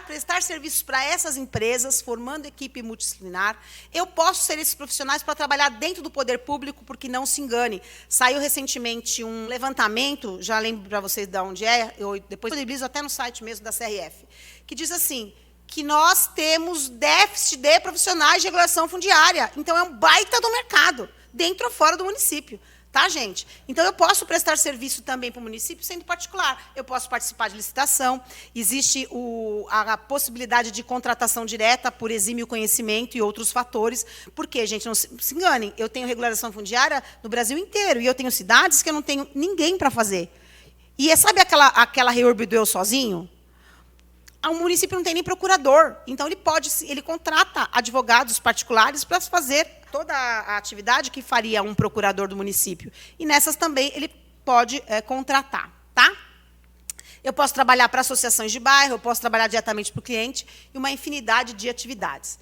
prestar serviços para essas empresas, formando equipe multidisciplinar. Eu posso ser esses profissionais para trabalhar dentro do poder público, porque não se engane. Saiu recentemente um levantamento, já lembro para vocês de onde é, eu depois disponibilizo até no site mesmo da CRF, que diz assim, que nós temos déficit de profissionais de regulação fundiária. Então, é um baita do mercado, dentro ou fora do município. Tá, gente? Então, eu posso prestar serviço também para o município, sendo particular. Eu posso participar de licitação. Existe a possibilidade de contratação direta por exímio conhecimento e outros fatores. Porque, gente, não se enganem, eu tenho regularização fundiária no Brasil inteiro. E eu tenho cidades que eu não tenho ninguém para fazer. E sabe aquela REURB do eu sozinho? O município não tem nem procurador. Então, ele contrata advogados particulares para fazer toda a atividade que faria um procurador do município. E nessas também ele pode contratar. Tá? Eu posso trabalhar para associações de bairro, eu posso trabalhar diretamente para o cliente, e uma infinidade de atividades.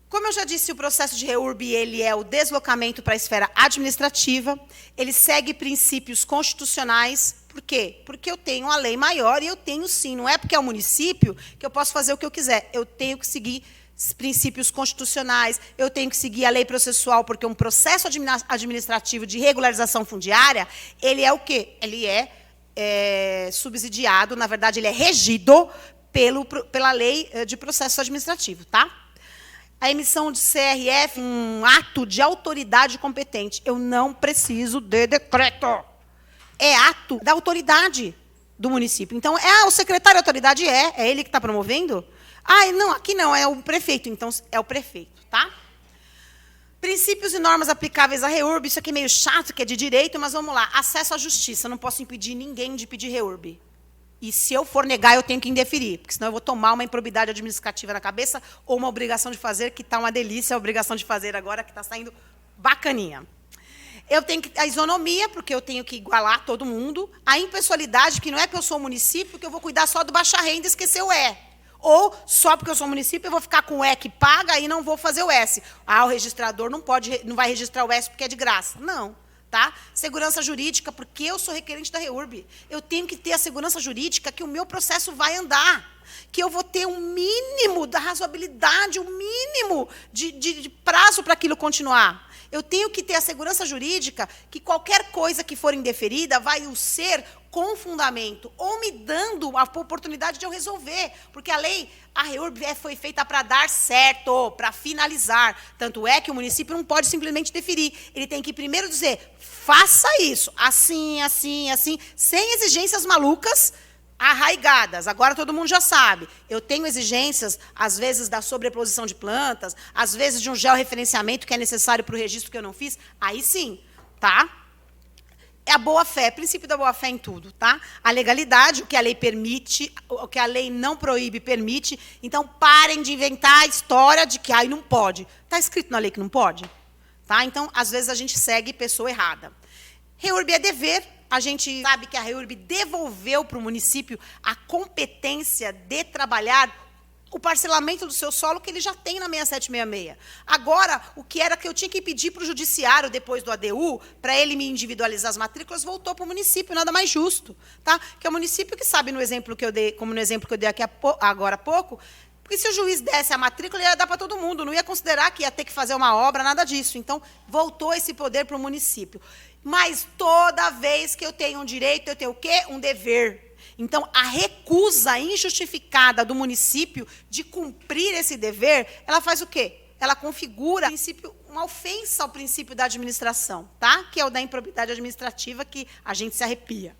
Como eu já disse, o processo de REURB ele é o deslocamento para a esfera administrativa, ele segue princípios constitucionais. Por quê? Porque eu tenho a lei maior e eu tenho, sim, não é porque é o município que eu posso fazer o que eu quiser. Eu tenho que seguir princípios constitucionais, eu tenho que seguir a lei processual, porque um processo administrativo de regularização fundiária, ele é o quê? Ele é subsidiado, na verdade, ele é regido pela lei de processo administrativo, tá? A emissão de CRF, um ato de autoridade competente. Eu não preciso de decreto. É ato da autoridade do município. Então, o secretário de autoridade é ele que está promovendo? Não, aqui não, é o prefeito. Então, é o prefeito, tá? Princípios e normas aplicáveis à REURB. Isso aqui é meio chato, que é de direito, mas vamos lá. Acesso à justiça. Eu não posso impedir ninguém de pedir REURB. E, se eu for negar, eu tenho que indeferir, porque senão eu vou tomar uma improbidade administrativa na cabeça ou uma obrigação de fazer, que está uma delícia, a obrigação de fazer agora, que está saindo bacaninha. Eu tenho a isonomia, porque eu tenho que igualar todo mundo. A impessoalidade, que não é que eu sou um município, que eu vou cuidar só do baixa renda e esquecer o E. Ou, só porque eu sou município, eu vou ficar com o E que paga e não vou fazer o S. O registrador não vai registrar o S porque é de graça. Não. Tá? Segurança jurídica, porque eu sou requerente da REURB. Eu tenho que ter a segurança jurídica que o meu processo vai andar, que eu vou ter um mínimo da razoabilidade, um mínimo de prazo para aquilo continuar. Eu tenho que ter a segurança jurídica que qualquer coisa que for indeferida vai o ser com fundamento, ou me dando a oportunidade de eu resolver. Porque a REURB foi feita para dar certo, para finalizar. Tanto é que o município não pode simplesmente deferir. Ele tem que primeiro dizer, faça isso, assim, assim, assim, sem exigências malucas, arraigadas. Agora todo mundo já sabe. Eu tenho exigências, às vezes, da sobreposição de plantas, às vezes de um georreferenciamento que é necessário para o registro que eu não fiz. Aí sim, tá? É a boa-fé, princípio da boa-fé em tudo, tá? A legalidade, o que a lei permite, o que a lei não proíbe, permite. Então, parem de inventar a história de que não pode. Está escrito na lei que não pode? Tá? Então, às vezes, a gente segue pessoa errada. REURB é dever. A gente sabe que a REURB devolveu para o município a competência de trabalhar o parcelamento do seu solo que ele já tem na 6766. Agora, o que era que eu tinha que pedir para o judiciário, depois do ADU, para ele me individualizar as matrículas, voltou para o município, nada mais justo. Tá? Que é o município que sabe, no exemplo que eu dei, como no exemplo que eu dei aqui agora há pouco, porque se o juiz desse a matrícula, ele ia dar para todo mundo, não ia considerar que ia ter que fazer uma obra, nada disso. Então, voltou esse poder para o município. Mas toda vez que eu tenho um direito, eu tenho o quê? Um dever. Então, a recusa injustificada do município de cumprir esse dever, ela faz o quê? Ela configura uma ofensa ao princípio da administração, tá? Que é o da improbidade administrativa, que a gente se arrepia.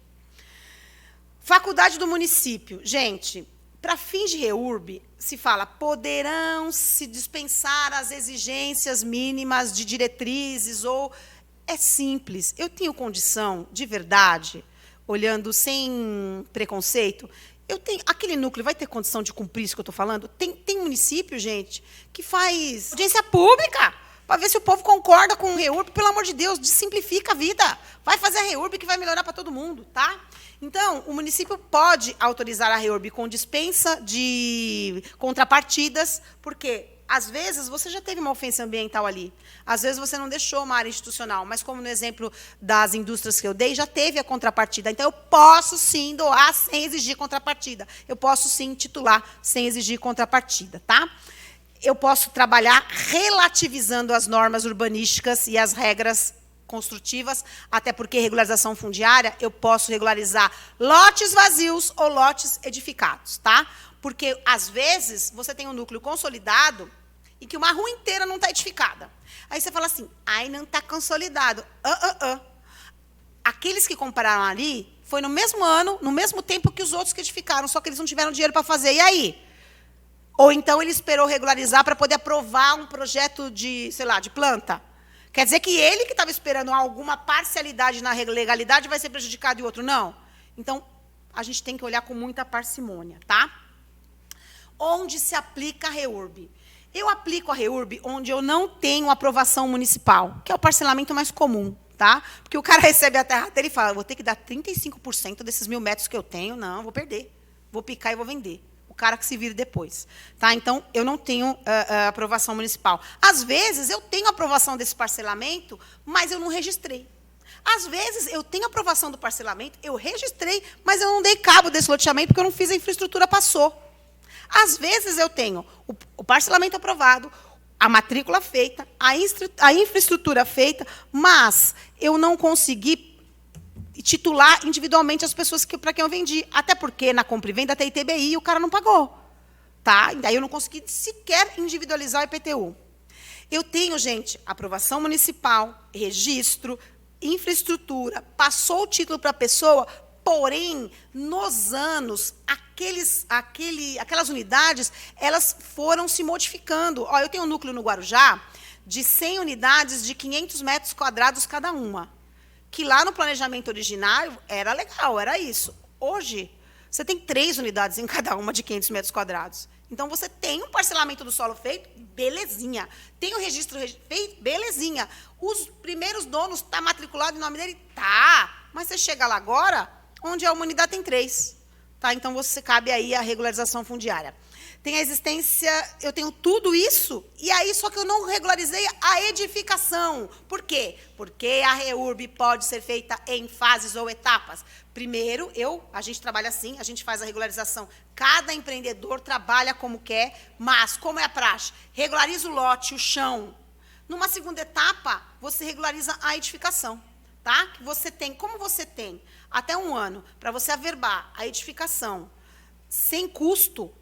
Faculdade do município. Gente, para fins de REURB, se fala, poderão se dispensar as exigências mínimas de diretrizes ou... É simples. Eu tenho condição, de verdade, olhando sem preconceito, aquele núcleo vai ter condição de cumprir isso que eu estou falando? Tem município, gente, que faz audiência pública para ver se o povo concorda com o REURB. Pelo amor de Deus, simplifica a vida. Vai fazer a REURB que vai melhorar para todo mundo, tá? Então, o município pode autorizar a REURB com dispensa de contrapartidas, porque, às vezes, você já teve uma ofensa ambiental ali. Às vezes, você não deixou uma área institucional, mas, como no exemplo das indústrias que eu dei, já teve a contrapartida. Então, eu posso, sim, doar sem exigir contrapartida. Eu posso, sim, titular sem exigir contrapartida, tá? Eu posso trabalhar relativizando as normas urbanísticas e as regras construtivas, até porque regularização fundiária, eu posso regularizar lotes vazios ou lotes edificados, tá? Porque, às vezes, você tem um núcleo consolidado e que uma rua inteira não está edificada. Aí você fala assim, ai, não está consolidado. Aqueles que compraram ali, foi no mesmo ano, no mesmo tempo que os outros que edificaram, só que eles não tiveram dinheiro para fazer. E aí? Ou então ele esperou regularizar para poder aprovar um projeto de, sei lá, de planta. Quer dizer que ele que estava esperando alguma parcialidade na legalidade vai ser prejudicado e o outro não? Então, a gente tem que olhar com muita parcimônia, tá? Onde se aplica a REURB? Eu aplico a REURB onde eu não tenho aprovação municipal, que é o parcelamento mais comum, tá? Porque o cara recebe a terra dele e fala, vou ter que dar 35% desses 1.000 metros que eu tenho, não, vou perder. Vou picar e vou vender. Cara que se vire depois. Tá? Então, eu não tenho aprovação municipal. Às vezes, eu tenho aprovação desse parcelamento, mas eu não registrei. Às vezes, eu tenho aprovação do parcelamento, eu registrei, mas eu não dei cabo desse loteamento, porque eu não fiz a infraestrutura, passou. Às vezes, eu tenho o parcelamento aprovado, a matrícula feita, a infraestrutura feita, mas eu não consegui titular individualmente as pessoas para quem eu vendi. Até porque, na compra e venda, tem ITBI e o cara não pagou. Tá? E daí eu não consegui sequer individualizar o IPTU. Eu tenho, gente, aprovação municipal, registro, infraestrutura, passou o título para a pessoa, porém, nos anos, aquelas unidades, elas foram se modificando. Ó, eu tenho um núcleo no Guarujá de 100 unidades de 500 metros quadrados cada uma. Que lá no planejamento originário era legal, era isso. Hoje, você tem 3 unidades em cada uma de 500 metros quadrados. Então, você tem um parcelamento do solo feito, belezinha. Tem o registro feito, belezinha. Os primeiros donos estão matriculados em nome dele? Tá. Mas você chega lá agora, onde a unidade tem 3. Tá? Então, você cabe aí a regularização fundiária. Tem a existência, eu tenho tudo isso, e aí só que eu não regularizei a edificação. Por quê? Porque a REURB pode ser feita em fases ou etapas. Primeiro, a gente trabalha assim, a gente faz a regularização. Cada empreendedor trabalha como quer, mas, como é a praxe, regulariza o lote, o chão. Numa segunda etapa, você regulariza a edificação. Tá? Como você tem até 1 ano para você averbar a edificação sem custo,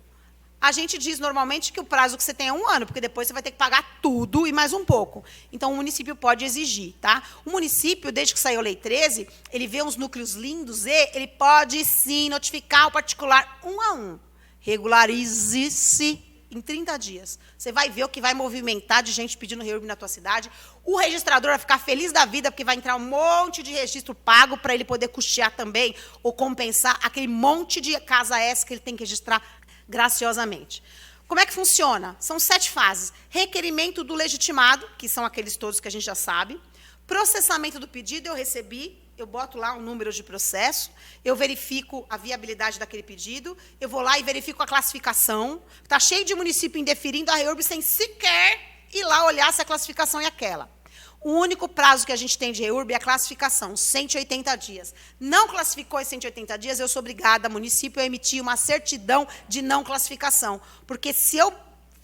a gente diz normalmente que o prazo que você tem é 1 ano, porque depois você vai ter que pagar tudo e mais um pouco. Então, o município pode exigir. Tá? O município, desde que saiu a Lei 13, ele vê uns núcleos lindos e ele pode, sim, notificar o particular 1 a 1. Regularize-se em 30 dias. Você vai ver o que vai movimentar de gente pedindo REURB na tua cidade. O registrador vai ficar feliz da vida, porque vai entrar um monte de registro pago para ele poder custear também ou compensar aquele monte de casa S que ele tem que registrar graciosamente. Como é que funciona? São 7 fases. Requerimento do legitimado, que são aqueles todos que a gente já sabe. Processamento do pedido, eu recebi, eu boto lá um número de processo, eu verifico a viabilidade daquele pedido, eu vou lá e verifico a classificação. Está cheio de município indeferindo a REURB sem sequer ir lá olhar se a classificação é aquela. O único prazo que a gente tem de REURB é a classificação, 180 dias. Não classificou em 180 dias, eu sou obrigada, município, a emitir uma certidão de não classificação. Porque se eu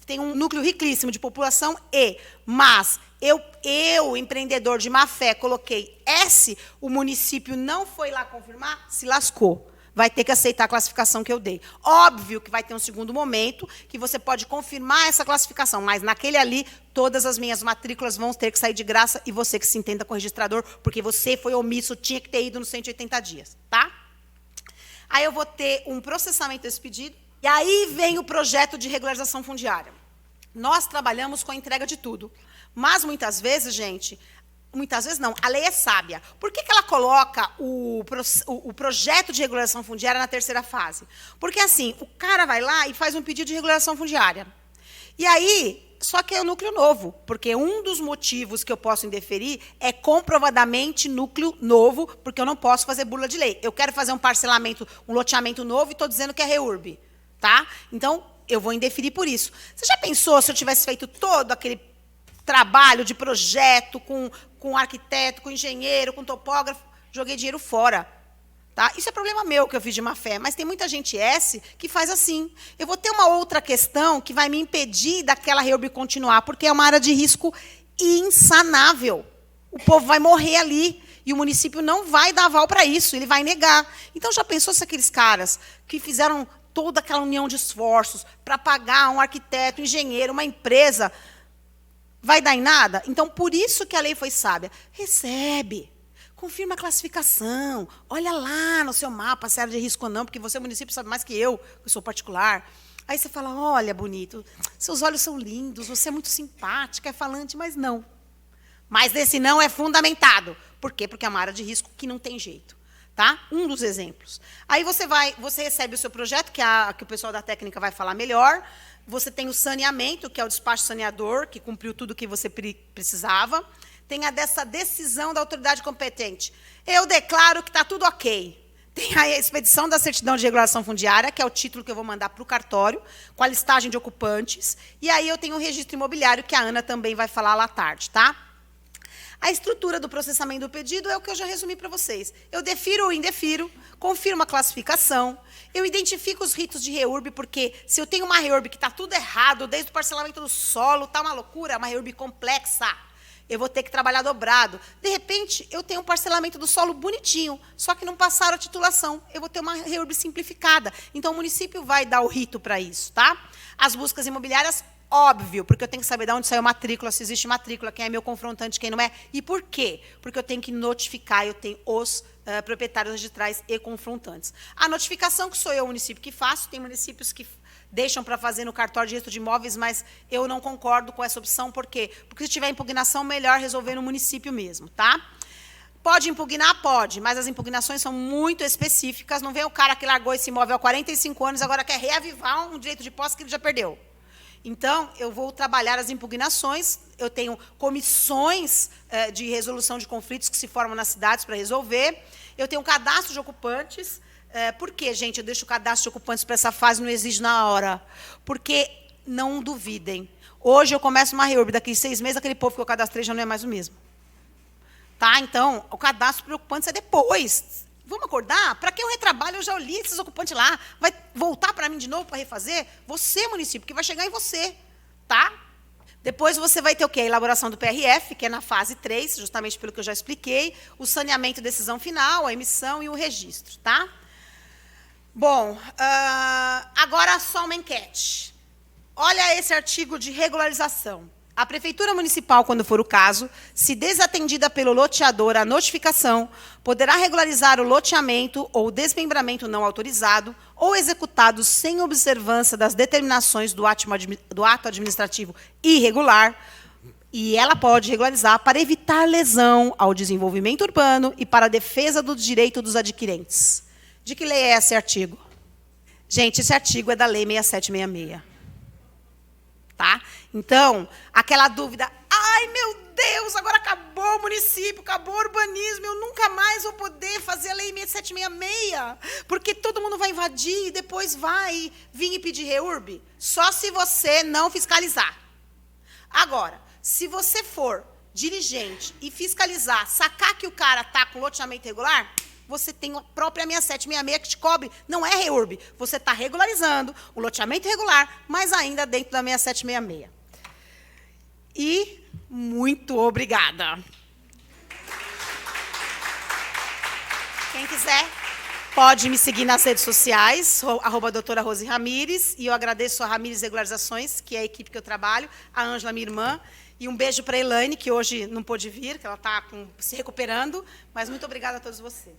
tenho um núcleo riquíssimo de população mas eu, empreendedor de má fé, coloquei S, o município não foi lá confirmar, se lascou. Vai ter que aceitar a classificação que eu dei. Óbvio que vai ter um segundo momento que você pode confirmar essa classificação, mas naquele ali, todas as minhas matrículas vão ter que sair de graça e você que se entenda com o registrador, porque você foi omisso, tinha que ter ido nos 180 dias. Tá? Aí eu vou ter um processamento desse pedido, e aí vem o projeto de regularização fundiária. Nós trabalhamos com a entrega de tudo. Mas, muitas vezes, gente, muitas vezes não, a lei é sábia. Por que ela coloca o projeto de regularização fundiária na 3ª fase? Porque, assim, o cara vai lá e faz um pedido de regularização fundiária. E aí, só que é o núcleo novo, porque um dos motivos que eu posso indeferir é comprovadamente núcleo novo, porque eu não posso fazer bula de lei. Eu quero fazer um parcelamento, um loteamento novo e estou dizendo que é REURB. Tá? Então, eu vou indeferir por isso. Você já pensou se eu tivesse feito todo aquele trabalho de projeto com arquiteto, com engenheiro, com topógrafo, joguei dinheiro fora. Tá? Isso é problema meu que eu fiz de má fé, mas tem muita gente que faz assim. Eu vou ter uma outra questão que vai me impedir daquela REURB continuar, porque é uma área de risco insanável. O povo vai morrer ali e o município não vai dar aval para isso, ele vai negar. Então, já pensou se aqueles caras que fizeram toda aquela união de esforços para pagar um arquiteto, um engenheiro, uma empresa, vai dar em nada? Então, por isso que a lei foi sábia. Recebe. Confirma a classificação, olha lá no seu mapa se é área de risco ou não, porque você, município, sabe mais que eu sou particular. Aí você fala, olha, bonito, seus olhos são lindos, você é muito simpática, é falante, mas não. Mas esse não é fundamentado. Por quê? Porque é uma área de risco que não tem jeito. Tá? Um dos exemplos. Aí você recebe o seu projeto, que o pessoal da técnica vai falar melhor. Você tem o saneamento, que é o despacho saneador, que cumpriu tudo o que você precisava. Tem a dessa decisão da autoridade competente. Eu declaro que está tudo ok. Tem aí a expedição da certidão de regulação fundiária, que é o título que eu vou mandar para o cartório, com a listagem de ocupantes. E aí eu tenho o registro imobiliário, que a Ana também vai falar lá à tarde. Tá? A estrutura do processamento do pedido é o que eu já resumi para vocês. Eu defiro ou indefiro, confirmo a classificação, eu identifico os ritos de REURB, porque se eu tenho uma REURB que está tudo errado, desde o parcelamento do solo, está uma loucura, uma REURB complexa, eu vou ter que trabalhar dobrado. De repente, eu tenho um parcelamento do solo bonitinho, só que não passaram a titulação. Eu vou ter uma REURB simplificada. Então, o município vai dar o rito para isso. Tá? As buscas imobiliárias, óbvio, porque eu tenho que saber de onde saiu a matrícula, se existe matrícula, quem é meu confrontante, quem não é. E por quê? Porque eu tenho que notificar, eu tenho os proprietários registrais e confrontantes. A notificação, que sou eu, o município, que faço, tem municípios que deixam para fazer no cartório de registro de imóveis, mas eu não concordo com essa opção. Por quê? Porque se tiver impugnação, melhor resolver no município mesmo. Tá? Pode impugnar? Pode, mas as impugnações são muito específicas. Não vem o cara que largou esse imóvel há 45 anos e agora quer reavivar um direito de posse que ele já perdeu. Então, eu vou trabalhar as impugnações. Eu tenho comissões de resolução de conflitos que se formam nas cidades para resolver. Eu tenho um cadastro de ocupantes. Por que, gente, eu deixo o cadastro de ocupantes para essa fase, não exige na hora? Porque, não duvidem, hoje eu começo uma REURB, daqui a 6 meses, aquele povo que eu cadastrei já não é mais o mesmo. Tá? Então, o cadastro de ocupantes é depois. Vamos acordar? Para que eu retrabalho? Eu já li esses ocupantes lá. Vai voltar para mim de novo para refazer? Você, município, que vai chegar em você. Tá? Depois você vai ter o quê? A elaboração do PRF, que é na fase 3, justamente pelo que eu já expliquei, o saneamento, decisão final, a emissão e o registro. Tá? Bom, agora só uma enquete. Olha esse artigo de regularização. A Prefeitura Municipal, quando for o caso, se desatendida pelo loteador a notificação, poderá regularizar o loteamento ou desmembramento não autorizado ou executado sem observância das determinações do ato administrativo irregular, e ela pode regularizar para evitar lesão ao desenvolvimento urbano e para a defesa do direito dos adquirentes. De que lei é esse artigo? Gente, esse artigo é da Lei 6766. Tá? Então, aquela dúvida, ai, meu Deus, agora acabou o município, acabou o urbanismo, eu nunca mais vou poder fazer a Lei 6766, porque todo mundo vai invadir e depois vai vir e pedir REURB, só se você não fiscalizar. Agora, se você for dirigente e fiscalizar, sacar que o cara está com loteamento irregular, você tem a própria 6766 que te cobre, não é REURB. Você está regularizando o loteamento irregular, mas ainda dentro da 6766. E muito obrigada. Quem quiser, pode me seguir nas redes sociais, @doutora Rose Ramires, e eu agradeço a Ramires Regularizações, que é a equipe que eu trabalho, a Ângela, minha irmã, e um beijo para a Elaine, que hoje não pôde vir, que ela está se recuperando, mas muito obrigada a todos vocês.